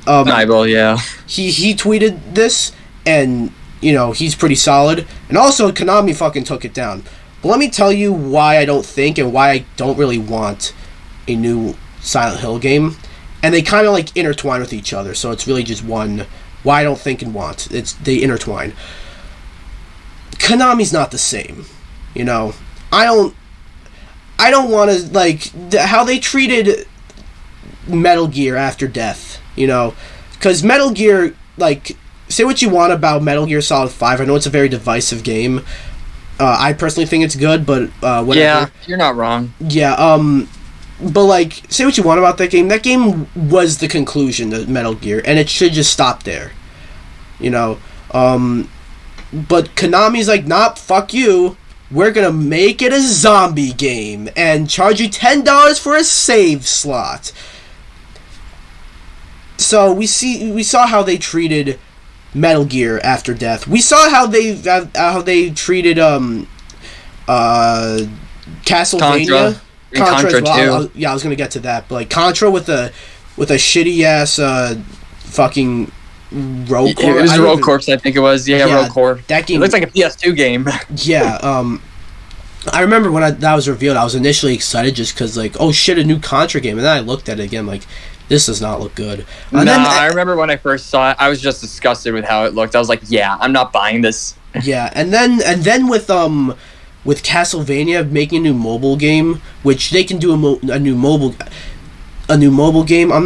Nibel, yeah, he tweeted this, and he's pretty solid. And also, Konami fucking took it down. But let me tell you why I don't think and why I don't really want a new Silent Hill game. And they kind of like intertwine with each other, so it's really just one. Why I don't think and want. They intertwine. Konami's not the same. I don't want to, like, how they treated Metal Gear After Death, you know? Because Metal Gear, like, say what you want about Metal Gear Solid 5. I know it's a very divisive game. I personally think it's good, but whatever. Yeah, you're not wrong. Yeah, but, like, say what you want about that game. That game was the conclusion of Metal Gear, and it should just stop there. You know? But Konami's like, nah, fuck you. We're gonna make it a zombie game and charge you $10 for a save slot. So we saw how they treated Metal Gear After Death. We saw how they treated Castlevania. Contra as well. too. I was gonna get to that, but like Contra with a shitty ass fucking Rogue Corps. It was Rogue Corps, I think it was. Yeah, Rogue Corps. That game. It looks like a PS2 game. Yeah. I remember when that was revealed, I was initially excited just because, like, oh shit, a new Contra game, and then I looked at it again, like, this does not look good. I remember when I first saw it, I was just disgusted with how it looked. I was like, yeah, I'm not buying this. Yeah, and then with Castlevania making a new mobile game, which they can do a new mobile game. I'm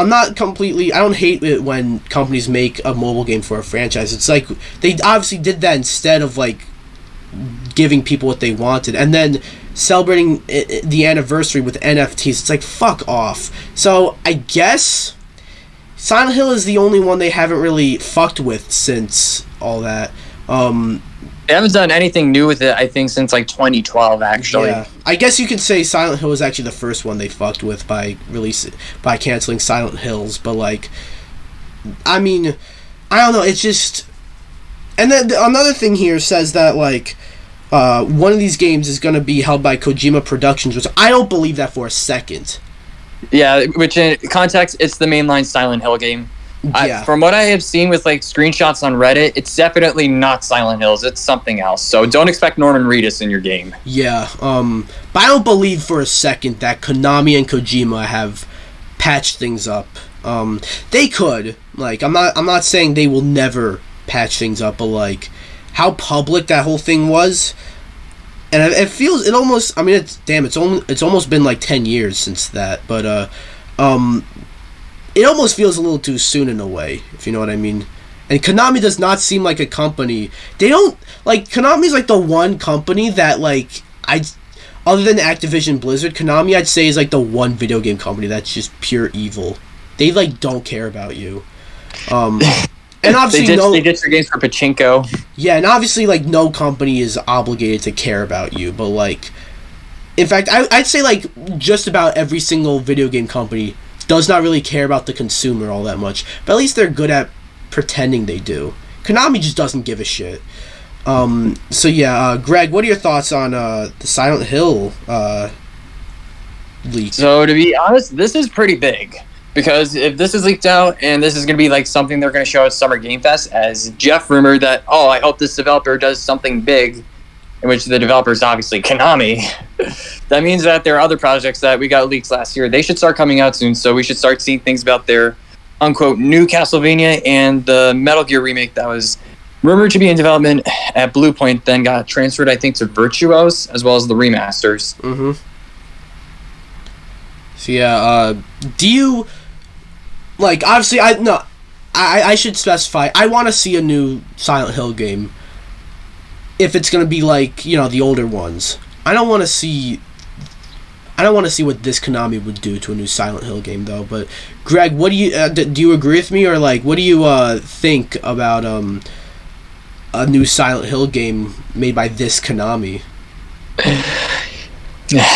not completely. I don't hate it when companies make a mobile game for a franchise. It's like they obviously did that instead of like giving people what they wanted, and then celebrating the anniversary with NFTs. It's like, fuck off. So I guess Silent Hill is the only one they haven't really fucked with since all that. They haven't done anything new with it, I think, since like 2012, actually. Yeah. I guess you could say Silent Hill was actually the first one they fucked with by canceling Silent Hills, but like, I mean, I don't know, it's just. And then another thing here says that like one of these games is going to be held by Kojima Productions, which I don't believe that for a second. Yeah, which in context, it's the mainline Silent Hill game. Yeah. From what I have seen with like screenshots on Reddit, it's definitely not Silent Hills. It's something else. So don't expect Norman Reedus in your game. Yeah. But I don't believe for a second that Konami and Kojima have patched things up. They could. Like, I'm not saying they will never patch things up, but like how public that whole thing was, and it almost. I mean, it's almost been like 10 years since that, but it almost feels a little too soon in a way, if you know what I mean. And Konami does not seem like a company. They don't like Konami's like the one company that like other than Activision Blizzard, Konami I'd say is like the one video game company that's just pure evil. They like don't care about you. And obviously they ditch their games for pachinko. Yeah, and obviously like no company is obligated to care about you, but like, in fact, I'd say like just about every single video game company does not really care about the consumer all that much, but at least they're good at pretending they do. Konami just doesn't give a shit. So yeah, Greg, what are your thoughts on the Silent Hill leak? So to be honest, this is pretty big. Because if this is leaked out and this is going to be like something they're going to show at Summer Game Fest, as Jeff rumored that, oh, I hope this developer does something big, in which the developer is obviously Konami, that means that there are other projects that we got leaks last year. They should start coming out soon, so we should start seeing things about their, unquote, new Castlevania and the Metal Gear remake that was rumored to be in development at Bluepoint, then got transferred, I think, to Virtuos, as well as the remasters. Mm-hmm. So yeah, do you... Like, obviously, I should specify, I want to see a new Silent Hill game. If it's going to be like, you know, the older ones. I don't want to see what this Konami would do to a new Silent Hill game, though. But, Greg, what do you agree with me? Or, like, what do you think about a new Silent Hill game made by this Konami?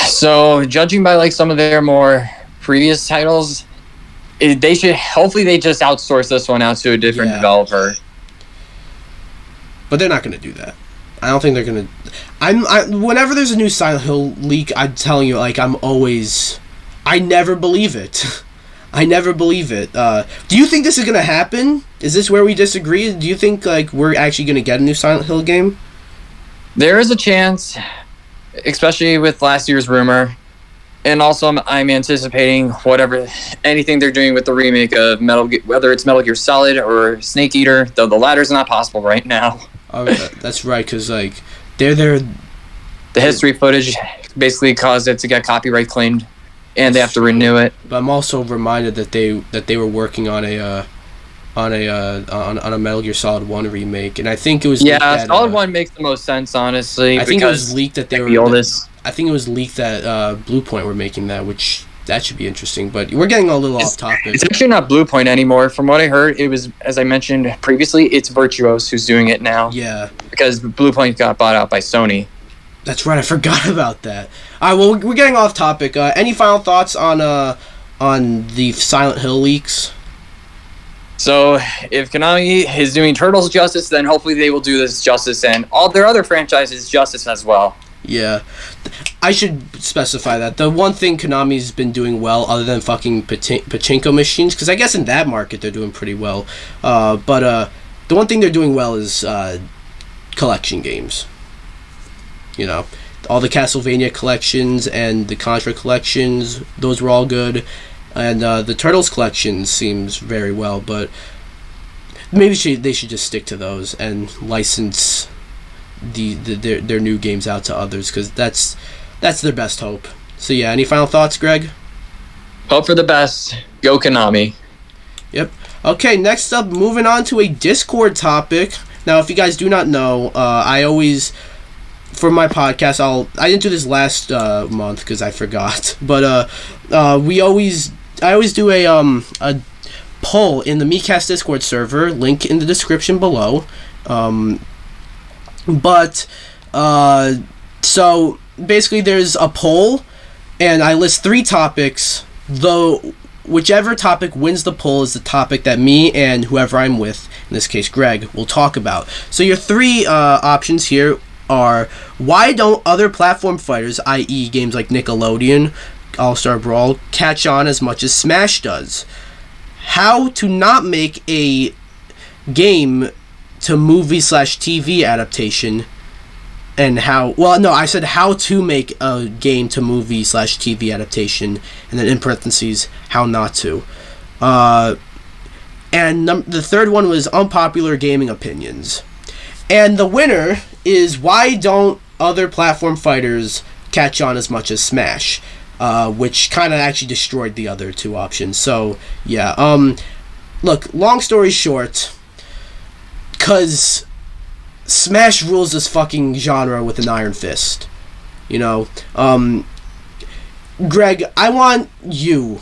So, judging by, like, some of their more previous titles, they should, hopefully they just outsource this one out to a different developer. But they're not going to do that. I don't think they're going to... Whenever there's a new Silent Hill leak, I'm telling you, like, I never believe it. I never believe it. Do you think this is going to happen? Is this where we disagree? Do you think, like, we're actually going to get a new Silent Hill game? There is a chance, especially with last year's rumor. And also, I'm anticipating anything they're doing with the remake of whether it's Metal Gear Solid or Snake Eater, though the latter's not possible right now. Oh, that's right, because, like, they're The history footage basically caused it to get copyright claimed, and they have to renew it. But I'm also reminded that they were working on a Metal Gear Solid 1 remake, and I think it was Solid 1 makes the most sense, honestly. I think it was leaked that they were the oldest. I think it was leaked that Blue Point were making that, which that should be interesting. But we're getting a little off topic. It's actually not Blue Point anymore. From what I heard, it was, as I mentioned previously, it's Virtuos who's doing it now. Yeah, because Blue Point got bought out by Sony. That's right. I forgot about that. All right. Well, we're getting off topic. Any final thoughts on the Silent Hill leaks? So, if Konami is doing Turtles justice, then hopefully they will do this justice and all their other franchises justice as well. Yeah. I should specify that. The one thing Konami's been doing well, other than fucking pachinko machines, because I guess in that market they're doing pretty well, but the one thing they're doing well is collection games. You know, all the Castlevania collections and the Contra collections, those were all good. And the Turtles collection seems very well, but maybe they should just stick to those and license their new games out to others, because that's their best hope. So yeah, any final thoughts, Greg? Hope for the best. Go Konami. Yep. Okay, next up, moving on to a Discord topic. Now, if you guys do not know, I always, for my podcast, I didn't do this last month because I forgot, but I always do a poll in the MeCast Discord server, link in the description below. So basically there's a poll, and I list 3 topics, though whichever topic wins the poll is the topic that me and whoever I'm with, in this case Greg, will talk about. So your 3 options here are: why don't other platform fighters, i.e. games like Nickelodeon, All-Star Brawl, catch on as much as Smash does? How to not make a game to movie/TV adaptation, and I said how to make a game to movie/TV adaptation, and then in parentheses, how not to. And the third one was unpopular gaming opinions. And the winner is why don't other platform fighters catch on as much as Smash, which kind of actually destroyed the other 2 options. So yeah, look, long story short, because Smash rules this fucking genre with an iron fist, you know. Greg, I want you,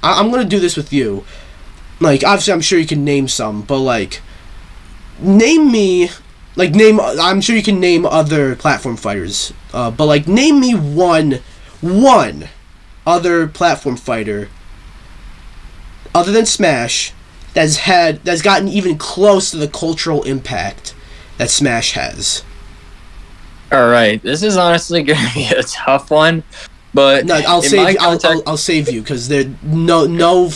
I'm gonna do this with you, like, obviously I'm sure you can name some, but like, I'm sure you can name other platform fighters, but like, name me one other platform fighter other than Smash that's gotten even close to the cultural impact that Smash has. Alright, this is honestly gonna be a tough one, but no, I'll save you, because there no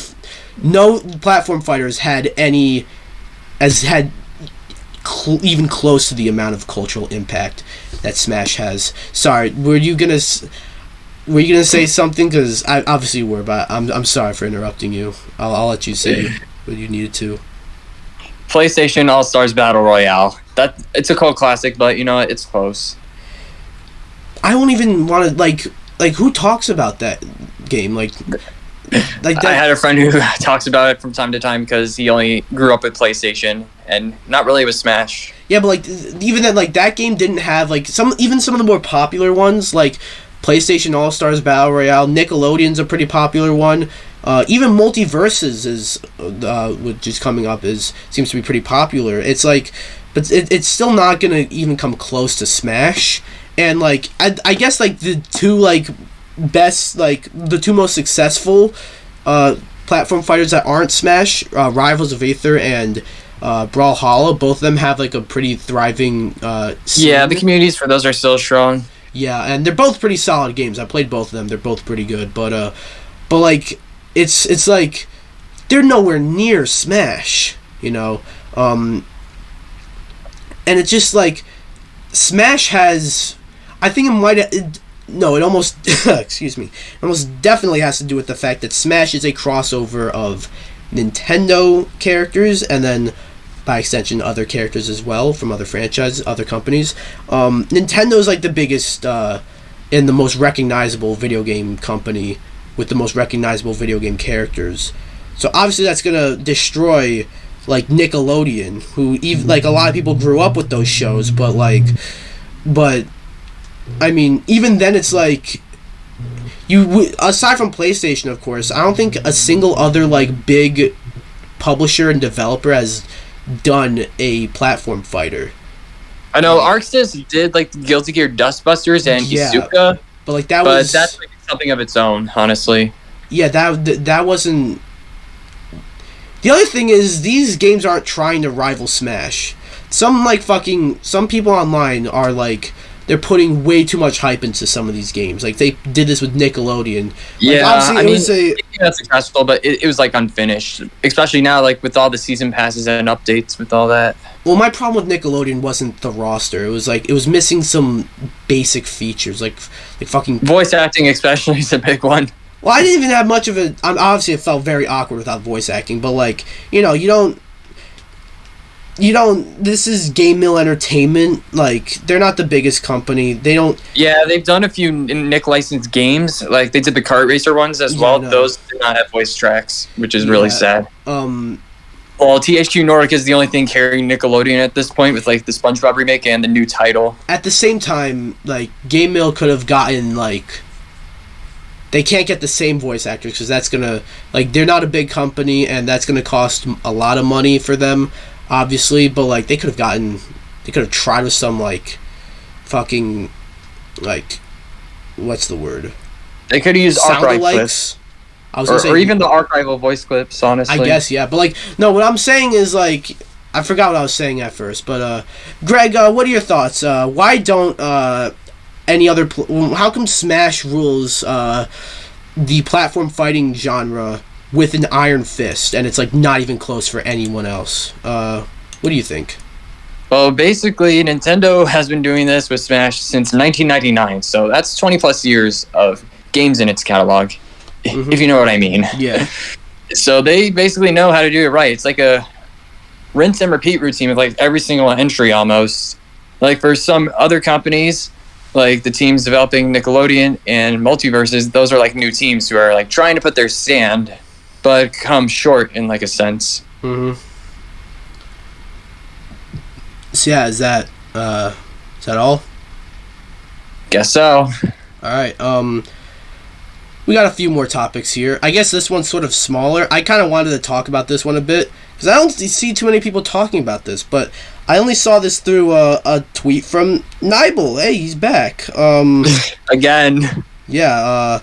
platform fighters had even close to the amount of cultural impact that Smash has. Sorry, were you gonna say something? Because I obviously were, but I'm sorry for interrupting you. I'll let you say what you needed to. PlayStation All-Stars Battle Royale. It's a cult classic, but you know what? It's close. I don't even want to like who talks about that game like that. I had a friend who talks about it from time to time because he only grew up with PlayStation and not really with Smash. Yeah, but like even then, like that game didn't have like some of the more popular ones, like PlayStation All-Stars Battle Royale. Nickelodeon's a pretty popular one. Even MultiVersus is which is coming up seems to be pretty popular. It's like, but it's still not gonna even come close to Smash. And like I guess like the 2 like best, like the 2 most successful platform fighters that aren't Smash, Rivals of Aether and Brawlhalla, both of them have like a pretty thriving scene. Yeah, the communities for those are still strong. Yeah, and they're both pretty solid games. I played both of them. They're both pretty good, but like it's like they're nowhere near Smash, you know. And it's just like Smash has, I think it almost excuse me, it almost definitely has to do with the fact that Smash is a crossover of Nintendo characters and then by extension other characters as well from other franchises, other companies. Nintendo's like the biggest and the most recognizable video game company with the most recognizable video game characters. So obviously that's gonna destroy like Nickelodeon, who even like a lot of people grew up with those shows, but I mean, even then it's like aside from PlayStation, of course, I don't think a single other like big publisher and developer has done a platform fighter. I know ArcSys did like Guilty Gear Dustbusters and Isuka, but like that's like something of its own, honestly. Yeah, that wasn't. The other thing is these games aren't trying to rival Smash. Some people online are like they're putting way too much hype into some of these games. Like they did this with Nickelodeon. Yeah, that's successful, but it was like unfinished. Especially now, like with all the season passes and updates with all that. Well, my problem with Nickelodeon wasn't the roster. It was like it was missing some basic features, like fucking voice acting, especially is a big one. Well, I didn't even have much of it. Obviously, it felt very awkward without voice acting. But like you don't. This is Game Mill Entertainment. Like they're not the biggest company. They don't. Yeah, they've done a few Nick licensed games. Like they did the kart racer ones as well. No. Those did not have voice tracks, which is really sad. Well, THQ Nordic is the only thing carrying Nickelodeon at this point with like the SpongeBob remake and the new title. At the same time, like Game Mill could have gotten like. They can't get the same voice actors because that's gonna like they're not a big company and that's gonna cost a lot of money for them. Obviously, but like they could have tried with some like fucking like what's the word? They could have used archive clips. I was gonna say, or even the archival voice clips, honestly. I guess, yeah. But like no, what I'm saying is like I forgot what I was saying at first, but Greg, what are your thoughts? Why don't any other how come Smash rules the platform fighting genre with an iron fist, and it's like not even close for anyone else? What do you think? Well, basically, Nintendo has been doing this with Smash since 1999, so that's 20 plus years of games in its catalog, if you know what I mean. Yeah. So they basically know how to do it right. It's like a rinse and repeat routine with like every single entry almost. Like for some other companies, like the teams developing Nickelodeon and MultiVersus, those are like new teams who are like trying to put their stand but come short in like a sense. So yeah, is that all? Guess so. Alright, we got a few more topics here. I guess this one's sort of smaller. I kind of wanted to talk about this one a bit because I don't see too many people talking about this, but I only saw this through a tweet from Nibel. Hey, he's back. Again. Yeah,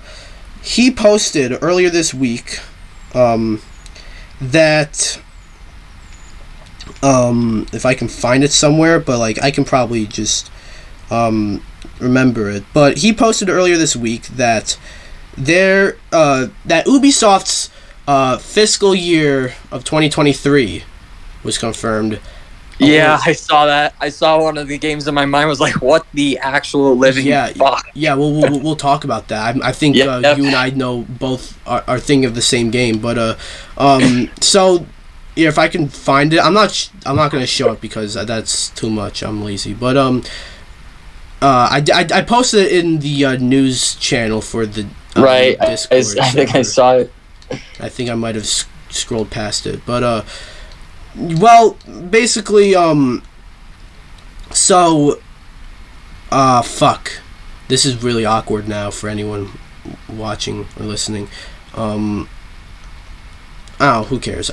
he posted earlier this week that if I can find it somewhere, but like I can probably just remember it. But he posted earlier this week that that Ubisoft's fiscal year of 2023 was confirmed. Yeah, I saw that. I saw one of the games in my mind was like, what the actual living fuck? Yeah, we'll talk about that. I think you and I know both are thinking of the same game, but so yeah, if I can find it, I'm not going to show it because that's too much. I'm lazy, but I posted it in the news channel for the right. Discord I think I saw it. I think I might have scrolled past it, but well, basically, so, fuck. This is really awkward now for anyone watching or listening. Oh, who cares?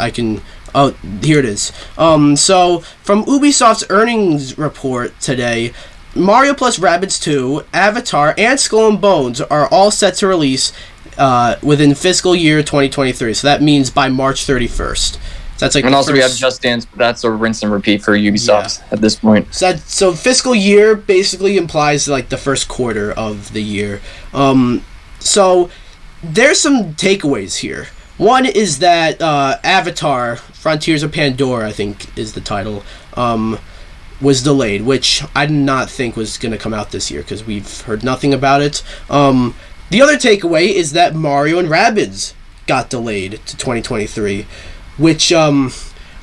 Oh, here it is. So, from Ubisoft's earnings report today, Mario plus Rabbids 2, Avatar, and Skull and Bones are all set to release within fiscal year 2023. So that means by March 31st. That's like, and also we have Just Dance, but that's a rinse and repeat for Ubisoft at this point. So fiscal year basically implies like the first quarter of the year. So there's some takeaways here. One is that Avatar: Frontiers of Pandora, I think is the title, was delayed, which I did not think was going to come out this year because we've heard nothing about it. The other takeaway is that Mario and Rabbids got delayed to 2023. Which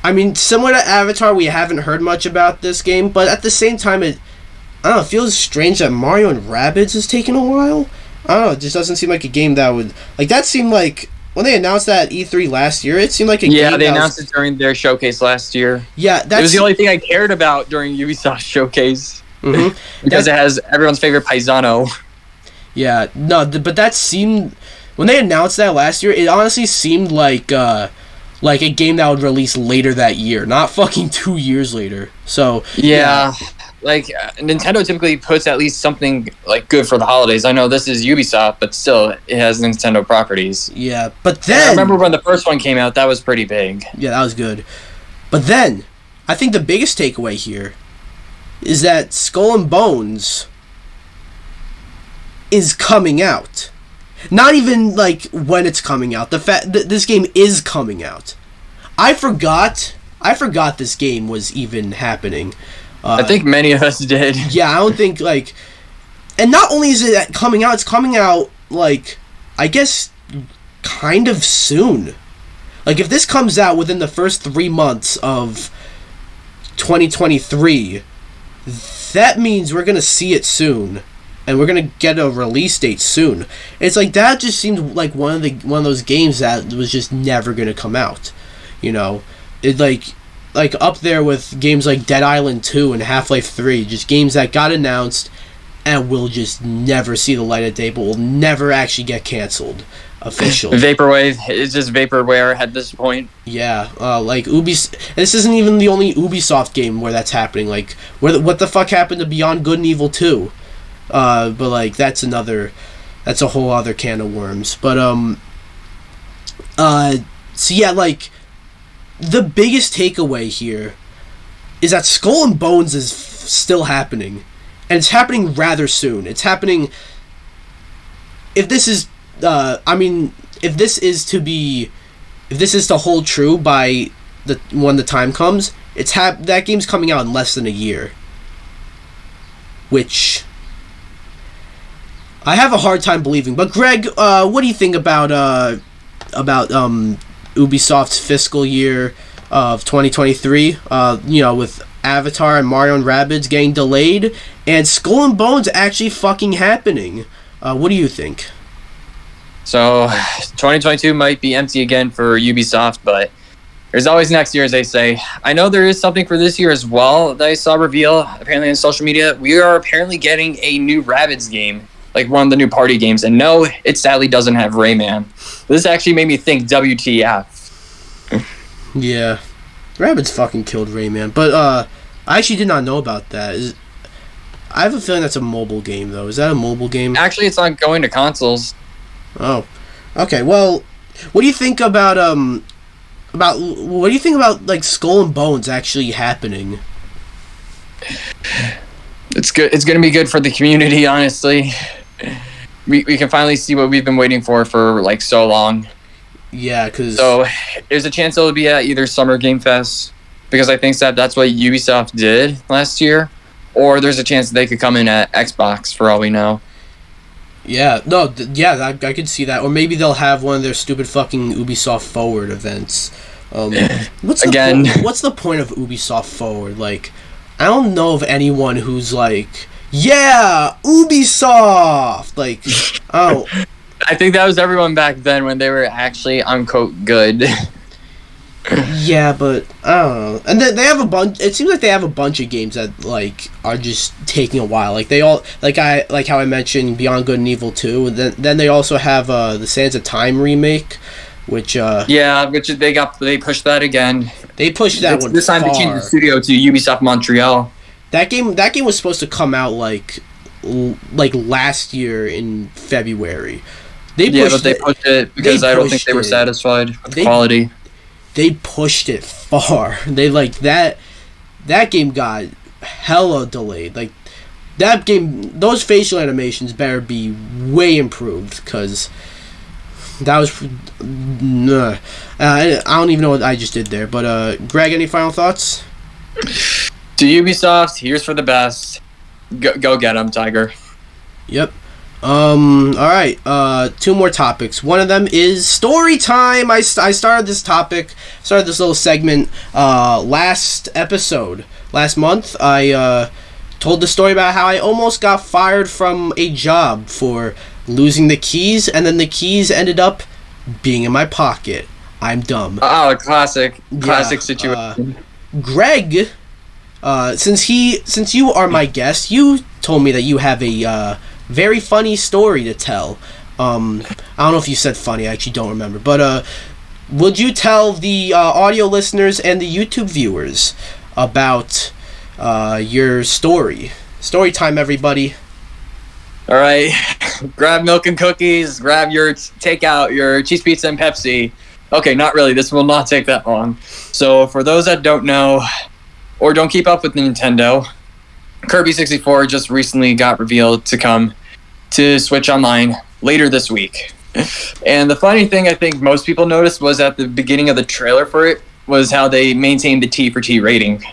I mean, similar to Avatar, we haven't heard much about this game, but at the same time, I don't know, it feels strange that Mario and Rabbids is taking a while. I don't know, it just doesn't seem like a game that would... Like, that seemed like... When they announced that at E3 last year, it seemed like a game Yeah, they announced it during their showcase last year. Yeah, It was the only thing I cared about during Ubisoft showcase. Mm-hmm. Because it has everyone's favorite Paisano. Yeah, no, but that seemed... When they announced that last year, it honestly seemed like a game that would release later that year, not fucking 2 years later. So yeah. Like, Nintendo typically puts at least something, like, good for the holidays. I know this is Ubisoft, but still, it has Nintendo properties. Yeah, but then... I remember when the first one came out, that was pretty big. Yeah, that was good. But then, I think the biggest takeaway here is that Skull and Bones is coming out. Not even, like, when it's coming out. The fact that this game is coming out. I forgot this game was even happening. I think many of us did. Yeah, I don't think, like... And not only is it coming out, it's coming out, like, I guess, kind of soon. Like, if this comes out within the first 3 months of 2023, that means we're gonna see it soon. And we're gonna get a release date soon. It's like, that just seemed like one of those games that was just never gonna come out. You know? It, like up there with games like Dead Island 2 and Half-Life 3, just games that got announced and will just never see the light of day, but will never actually get canceled officially. Vaporwave, it's just vaporware at this point. Yeah, like Ubisoft. This isn't even the only Ubisoft game where that's happening. Like, what the fuck happened to Beyond Good and Evil 2? But like that's a whole other can of worms. But so yeah, like. The biggest takeaway here is that Skull and Bones is still happening. And it's happening rather soon. It's happening... If this is... if this is to hold true by when the time comes, that game's coming out in less than a year. Which... I have a hard time believing. But Greg, what do you think about Ubisoft's fiscal year of 2023, with Avatar and Mario and Rabbids getting delayed, and Skull and Bones actually fucking happening. What do you think? So, 2022 might be empty again for Ubisoft, but there's always next year, as they say. I know there is something for this year as well that I saw reveal, apparently on social media. We are apparently getting a new Rabbids game, like one of the new party games, and no, it sadly doesn't have Rayman. This actually made me think WTF. Yeah. Rabbids fucking killed Rayman. But, I actually did not know about that. I have a feeling that's a mobile game, though. Is that a mobile game? Actually, it's not going to consoles. Oh. Okay, well, what do you think about, like, Skull and Bones actually happening? It's good. It's going to be good for the community, honestly. We can finally see what we've been waiting for like so long. Yeah, because... So, there's a chance it'll be at either Summer Game Fest, because I think that's what Ubisoft did last year, or there's a chance that they could come in at Xbox, for all we know. Yeah, no, I could see that. Or maybe they'll have one of their stupid fucking Ubisoft Forward events. What's the point of Ubisoft Forward? Like, I don't know of anyone who's like, yeah, Ubisoft! Like, oh... I think that was everyone back then when they were actually, unquote, good. Yeah, but I don't know. And they have a bunch. It seems like they have a bunch of games that like are just taking a while. Like they all like how I mentioned Beyond Good and Evil 2. And then they also have the Sands of Time remake, which which they pushed that again. They pushed that one. This time they changed the studio to Ubisoft Montreal. That game was supposed to come out like last year in February. They pushed it because I don't think they were satisfied with the quality. They pushed it far. They that game got hella delayed. Like that game, those facial animations better be way improved because that was. I don't even know what I just did there. But Greg, any final thoughts? To Ubisoft, here's for the best. Go get them, Tiger. Yep. All right. Two more topics. One of them is story time. I started this little segment last month. I told the story about how I almost got fired from a job for losing the keys, and then the keys ended up being in my pocket. I'm dumb. Oh, classic situation. Greg, since you are my guest, you told me that you have a very funny story to tell. I don't know if you said funny. I actually don't remember. But would you tell the audio listeners and the YouTube viewers about your story? Story time, everybody. All right. Grab milk and cookies. Grab your takeout, your cheese pizza and Pepsi. Okay, not really. This will not take that long. So for those that don't know or don't keep up with Nintendo, Kirby 64 just recently got revealed to come to Switch Online later this week. And the funny thing I think most people noticed was at the beginning of the trailer for it was how they maintained the T for T rating,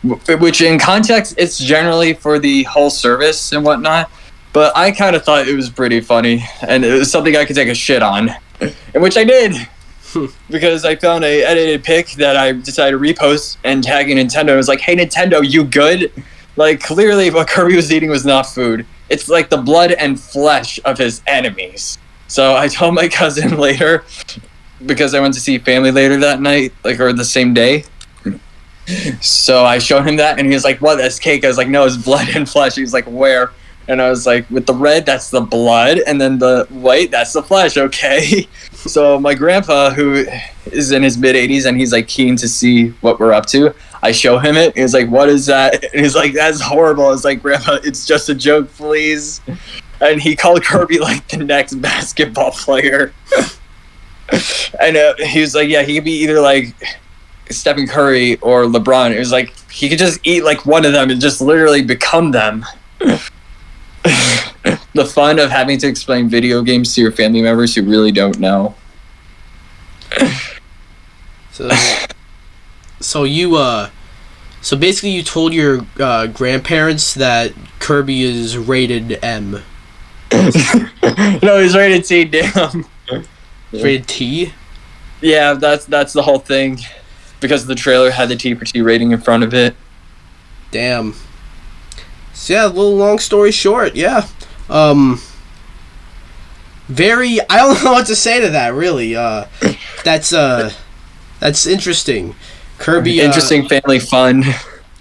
which in context, it's generally for the whole service and whatnot. But I kind of thought it was pretty funny, and it was something I could take a shit on, in which I did. Because I found a edited pic that I decided to repost and tagging Nintendo. It was like, hey, Nintendo, you good? Like, clearly what Kirby was eating was not food. It's like the blood and flesh of his enemies. So I told my cousin later, because I went to see family later that night, or the same day. So I showed him that, and he was like, what, that's cake? I was like, no, it's blood and flesh. He was like, where? And I was like, with the red, that's the blood, and then the white, that's the flesh, okay? So my grandpa, who is in his mid-80s, and he's like keen to see what we're up to, I show him it. He's like, what is that? And he's like, that's horrible. I was like, Grandpa, it's just a joke, please. And he called Kirby like the next basketball player. And he was like, yeah, he could be either like Stephen Curry or LeBron. It was like, he could just eat like one of them and just literally become them. The fun of having to explain video games to your family members who really don't know. So basically you told your grandparents that Kirby is rated M. No, he's rated T, damn. Rated T? Yeah, that's the whole thing. Because the trailer had the T for T rating in front of it. Damn. So yeah, a little long story short, yeah. I don't know what to say to that, really. That's interesting. Kirby. Interesting family fun.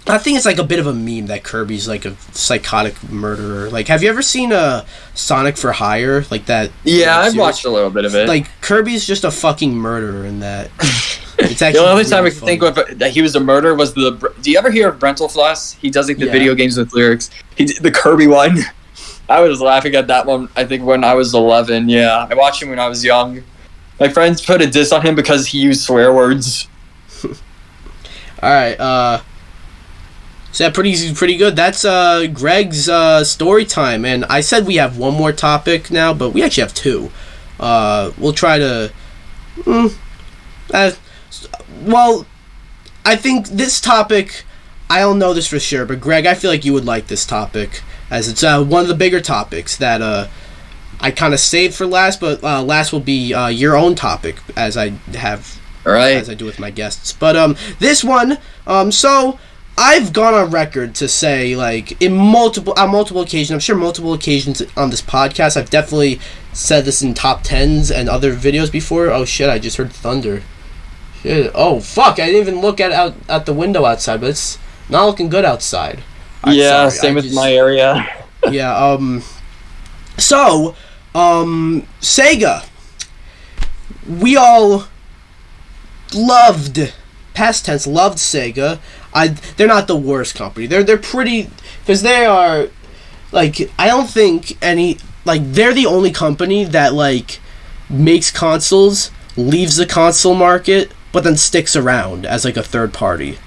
I think it's like a bit of a meme that Kirby's like a psychotic murderer. Like, have you ever seen Sonic for Hire? Like that? Yeah, I've watched a little bit of it. Like, Kirby's just a fucking murderer in that. It's actually the only time I can think of that he was a murderer was do you ever hear of Brental Floss? He does like the video games with lyrics. He did the Kirby one. I was laughing at that one, I think, when I was 11. Yeah, I watched him when I was young. My friends put a diss on him because he used swear words. Alright, so yeah, pretty good. That's Greg's story time, and I said we have one more topic now, but we actually have two. We'll try to... well, I think this topic, I don't know this for sure, but Greg, I feel like you would like this topic, as it's one of the bigger topics that I kind of saved for last, but last will be your own topic, as I have, as I do with my guests. But this one, so I've gone on record to say, like, on multiple occasions, I'm sure multiple occasions on this podcast, I've definitely said this in top 10s and other videos before. Oh shit, I just heard thunder. Shit. Oh fuck, I didn't even look at the window outside, but it's not looking good outside. Yeah, same with my area. Yeah, so, Sega. We all loved, past tense, loved Sega. They're not the worst company. They're pretty, because they are, like, I don't think any, like, they're the only company that, like, makes consoles, leaves the console market, but then sticks around as, like, a third party.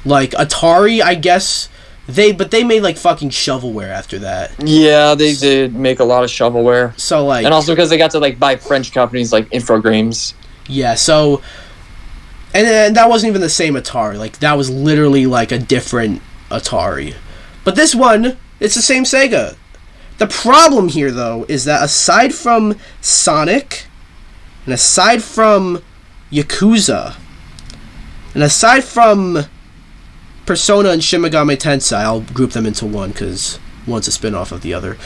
Like, Atari, I guess, they made, like, fucking shovelware after that. Yeah, they did make a lot of shovelware. So, like... And also because they got to, like, buy French companies like Infogrames. Yeah, so... And that wasn't even the same Atari. Like, that was literally, like, a different Atari. But this one, it's the same Sega. The problem here, though, is that aside from Sonic, and aside from Yakuza, and aside from Persona and Shin Megami Tensei, I'll group them into one because one's a spin-off of the other.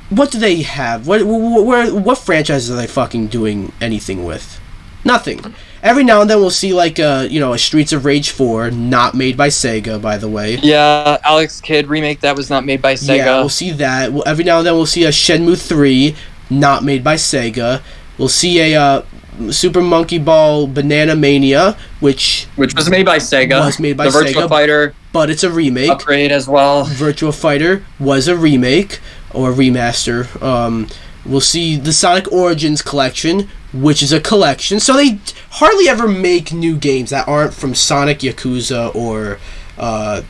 What do they have? What franchises are they fucking doing anything with? Nothing. Every now and then we'll see like a Streets of Rage 4, not made by Sega, by the way. Yeah, Alex Kidd remake that was not made by Sega. Yeah, we'll see that. Every now and then we'll see a Shenmue 3, not made by Sega. We'll see a Super Monkey Ball Banana Mania, which was made by Sega. Was made by the Virtua Sega, Fighter, but it's a remake. Upgrade as well. Virtua Fighter was a remake or a remaster. We'll see the Sonic Origins collection, which is a collection. So they hardly ever make new games that aren't from Sonic, Yakuza, or I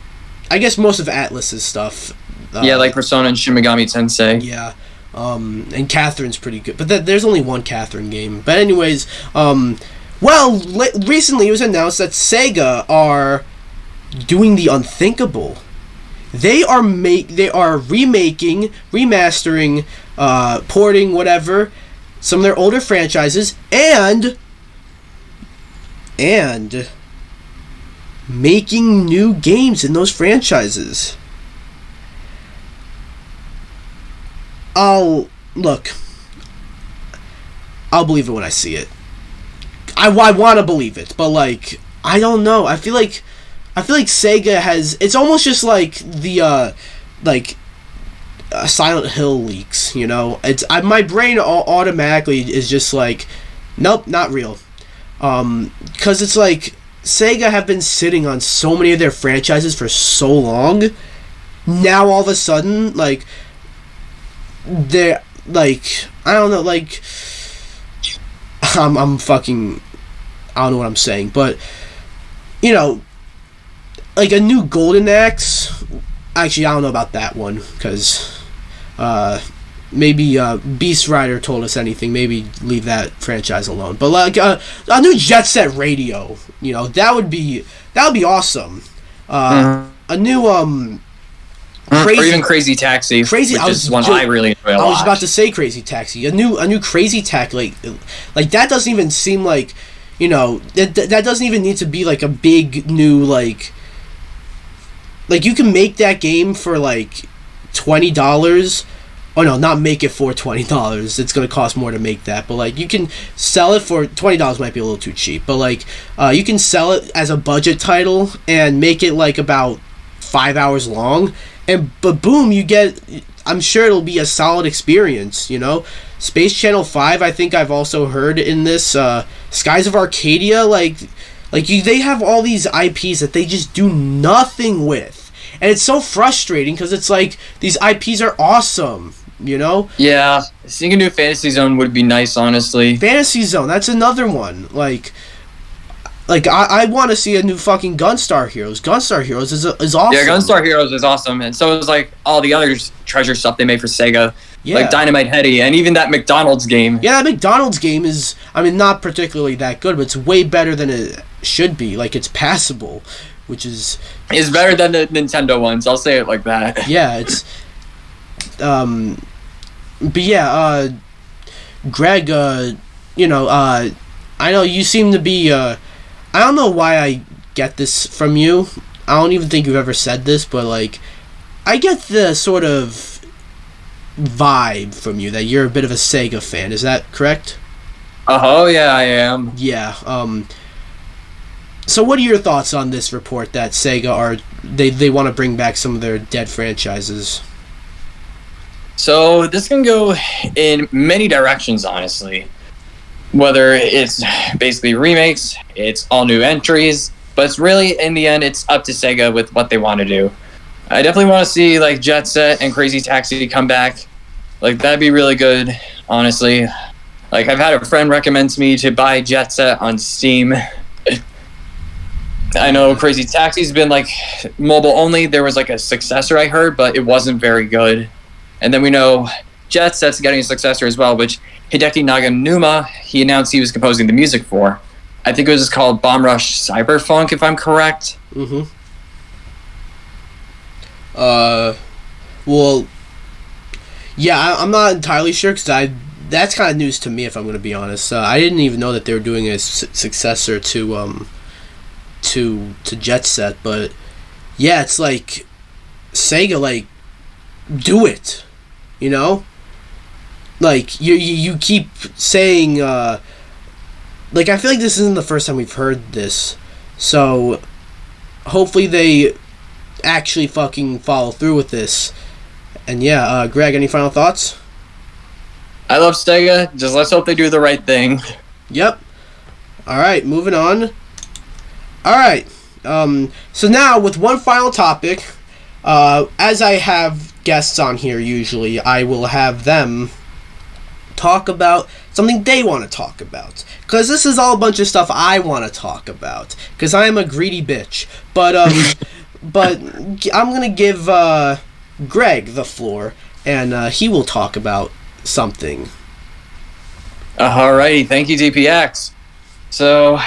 guess most of Atlus's stuff. Yeah, like Persona and Shin Megami Tensei. Yeah. And Catherine's pretty good. But there's only one Catherine game. But anyways, recently it was announced that Sega are doing the unthinkable. They are remaking, remastering, porting, whatever, some of their older franchises, and making new games in those franchises. I'll believe it when I see it. I want to believe it, but like I don't know. I feel like Sega has. It's almost just like the Silent Hill leaks. You know, my brain automatically is just like, nope, not real. Because it's like Sega have been sitting on so many of their franchises for so long. Now all of a sudden, like, they're like, I don't know, like, I'm fucking, I don't know what I'm saying, but like a new Golden Axe. Actually, I don't know about that one because maybe Beast Rider told us anything. Maybe leave that franchise alone. But like a new Jet Set Radio, that would be awesome. A new Crazy, or even Crazy Taxi, which is one I really enjoy a lot. I was about to say Crazy Taxi. A new Crazy Taxi, like that doesn't even seem like, that doesn't even need to be like a big new like you can make that game for like $20. Oh no, not make it for $20. It's gonna cost more to make that, but like you can sell it for $20. Might be a little too cheap, but like you can sell it as a budget title and make it like about 5 hours long. But boom, you get. I'm sure it'll be a solid experience. Space Channel 5. I think I've also heard in this Skies of Arcadia. They have all these IPs that they just do nothing with, and it's so frustrating because it's like these IPs are awesome. Yeah, seeing a new Fantasy Zone would be nice, honestly. Fantasy Zone. That's another one. Like I want to see a new fucking Gunstar Heroes. Gunstar Heroes is awesome. Yeah, Gunstar Heroes is awesome, and so is like all the other treasure stuff they made for Sega, like Dynamite Headdy, and even that McDonald's game. Yeah, that McDonald's game is, not particularly that good, but it's way better than it should be. Like it's passable, which is better than the Nintendo ones. I'll say it like that. Yeah, it's but yeah, Greg, I know you seem to be I don't know why I get this from you. I don't even think you've ever said this, but like, I get the sort of vibe from you that you're a bit of a Sega fan. Is that correct? Oh yeah, I am. Yeah. So what are your thoughts on this report that Sega they want to bring back some of their dead franchises? So this can go in many directions, honestly. Whether it's basically remakes, it's all new entries, but it's really, in the end, it's up to Sega with what they want to do. I definitely want to see like Jet Set and Crazy Taxi come back. Like that'd be really good, honestly. Like I've had a friend recommend to me to buy Jet Set on Steam. I know Crazy Taxi's been like mobile only. There was like a successor I heard, but it wasn't very good. And then we know Jet Set's getting a successor as well, which Hideki Naganuma, he announced he was composing the music for. I think it was called Bomb Rush Cyberfunk, if I'm correct. Mm-hmm. Well, yeah, I'm not entirely sure because that's kind of news to me if I'm going to be honest. I didn't even know that they were doing a successor to Jet Set, but yeah, it's like Sega, like, do it, you know? Like you keep saying like, I feel like this isn't the first time we've heard this, so hopefully they actually fucking follow through with this. And yeah, Greg, any final thoughts? I love Sega. Just let's hope they do the right thing. Yep. All right, moving on. All right. So now with one final topic, as I have guests on here, usually I will have them talk about something they want to talk about, because this is all a bunch of stuff I want to talk about, because I am a greedy bitch. But but I'm gonna give Greg the floor, and he will talk about something. Alrighty, thank you, DPX. So,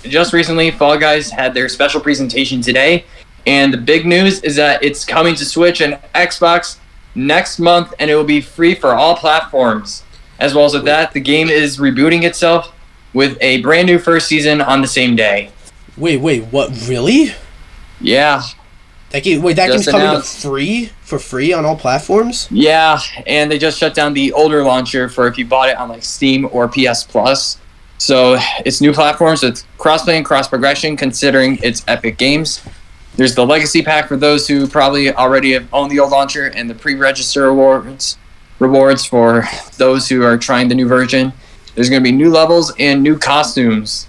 just recently, Fall Guys had their special presentation today, and the big news is that it's coming to Switch and Xbox next month, and it will be free for all platforms. As well as with that, the game is rebooting itself with a brand new first season on the same day. Wait, what? Really? Yeah. That game's coming for free on all platforms? Yeah, and they just shut down the older launcher for if you bought it on like Steam or PS Plus. So it's new platforms with crossplay and cross progression, considering it's Epic Games. There's the Legacy Pack for those who probably already have owned the old launcher, and the pre-register rewards for those who are trying the new version. There's going to be new levels and new costumes.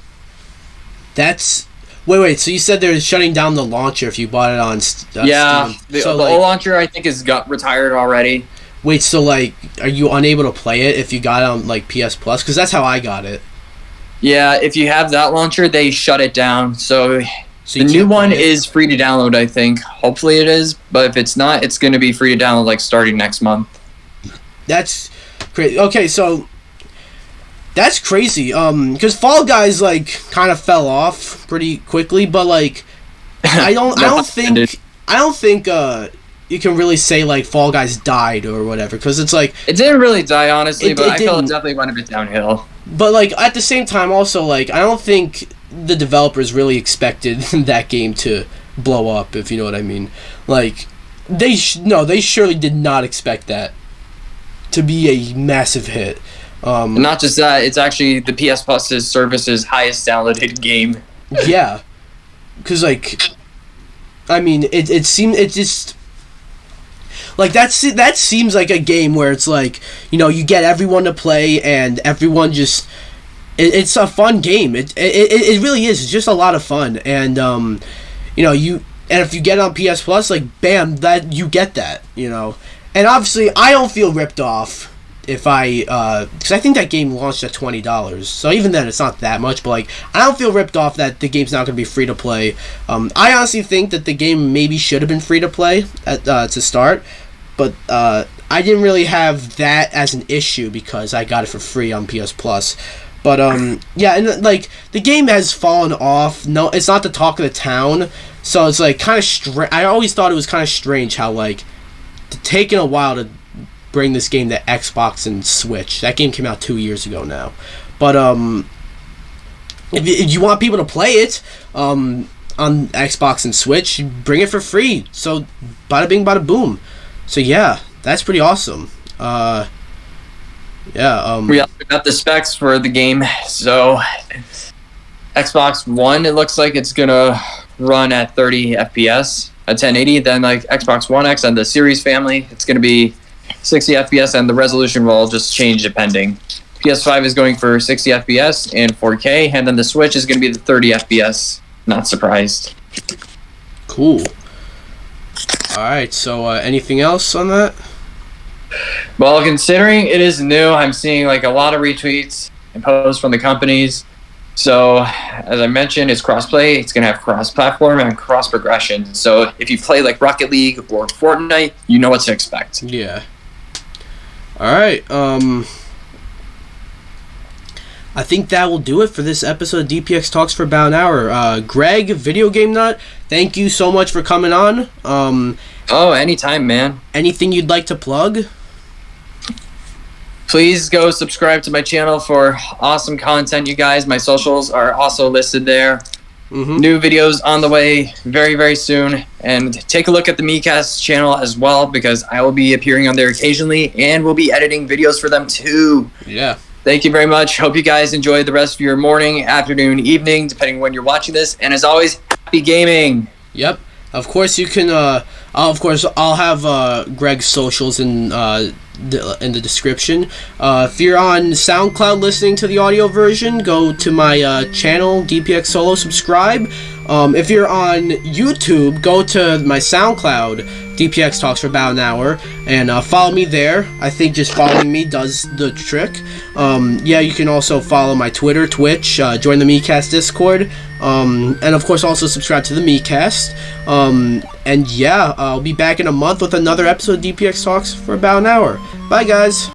That's... Wait, so you said they're shutting down the launcher if you bought it on Steam? Yeah, the old launcher I think got retired already. Wait, so like, are you unable to play it if you got it on like PS Plus? Because that's how I got it. Yeah, if you have that launcher, they shut it down. So the new one is free to download, I think. Hopefully it is, but if it's not, it's going to be free to download like starting next month. That's crazy. Okay, so that's crazy. Because Fall Guys like kind of fell off pretty quickly, but like I don't think you can really say like Fall Guys died or whatever, because it's like it didn't really die, honestly, but I felt it definitely went a bit downhill. But like at the same time, also like I don't think the developers really expected that game to blow up, if you know what I mean. Like they surely did not expect that to be a massive hit. Not just that, it's actually the PS Plus's service's highest downloaded game. Yeah, because like, I mean, it just like that seems like a game where it's like, you know, you get everyone to play and everyone just it's a fun game. It really is. It's just a lot of fun, and you know, if you get it on PS Plus, like bam, that you get that, you know. And obviously, I don't feel ripped off if because I think that game launched at $20, so even then it's not that much, but like I don't feel ripped off that the game's not going to be free to play. I honestly think that the game maybe should have been free to play to start, but I didn't really have that as an issue because I got it for free on PS Plus. But yeah, and like the game has fallen off. No, it's not the talk of the town, so it's like kind of I always thought it was kind of strange how like taking a while to bring this game to Xbox and Switch. That game came out 2 years ago now. But if you want people to play it on Xbox and Switch, bring it for free. So bada bing, bada boom. So yeah, that's pretty awesome. Yeah. We also got the specs for the game. So Xbox One, it looks like it's gonna run at 30 FPS at 1080. Then like Xbox One X and the Series family, it's gonna be 60 FPS, and the resolution will just change depending. PS5 is going for 60 FPS and 4K, and then the Switch is going to be the 30 FPS. Not surprised. Cool. Alright, so anything else on that? Well, considering it is new, I'm seeing like a lot of retweets and posts from the companies. So, as I mentioned, it's cross-play. It's going to have cross-platform and cross-progression. So, if you play like Rocket League or Fortnite, you know what to expect. Yeah. Alright, I think that will do it for this episode of DPX Talks for about an hour. Greg, DPX, thank you so much for coming on. Anytime, man. Anything you'd like to plug? Please go subscribe to my channel for awesome content, you guys. My socials are also listed there. New videos on the way very, very soon. And take a look at the MeCast channel as well, because I will be appearing on there occasionally and will be editing videos for them too. Yeah. Thank you very much. Hope you guys enjoy the rest of your morning, afternoon, evening, depending when you're watching this. And as always, happy gaming. Yep. Of course, you can. I'll have Greg's socials in the description. If you're on SoundCloud listening to the audio version, go to my channel DPX Solo. Subscribe. If you're on YouTube, go to my SoundCloud. DPX Talks for about an hour, and follow me there. I think just following me does the trick. Yeah, you can also follow my Twitter, Twitch, join the MeCast Discord, and of course also subscribe to the MeCast. And yeah, I'll be back in a month with another episode of DPX Talks for about an hour. Bye, guys.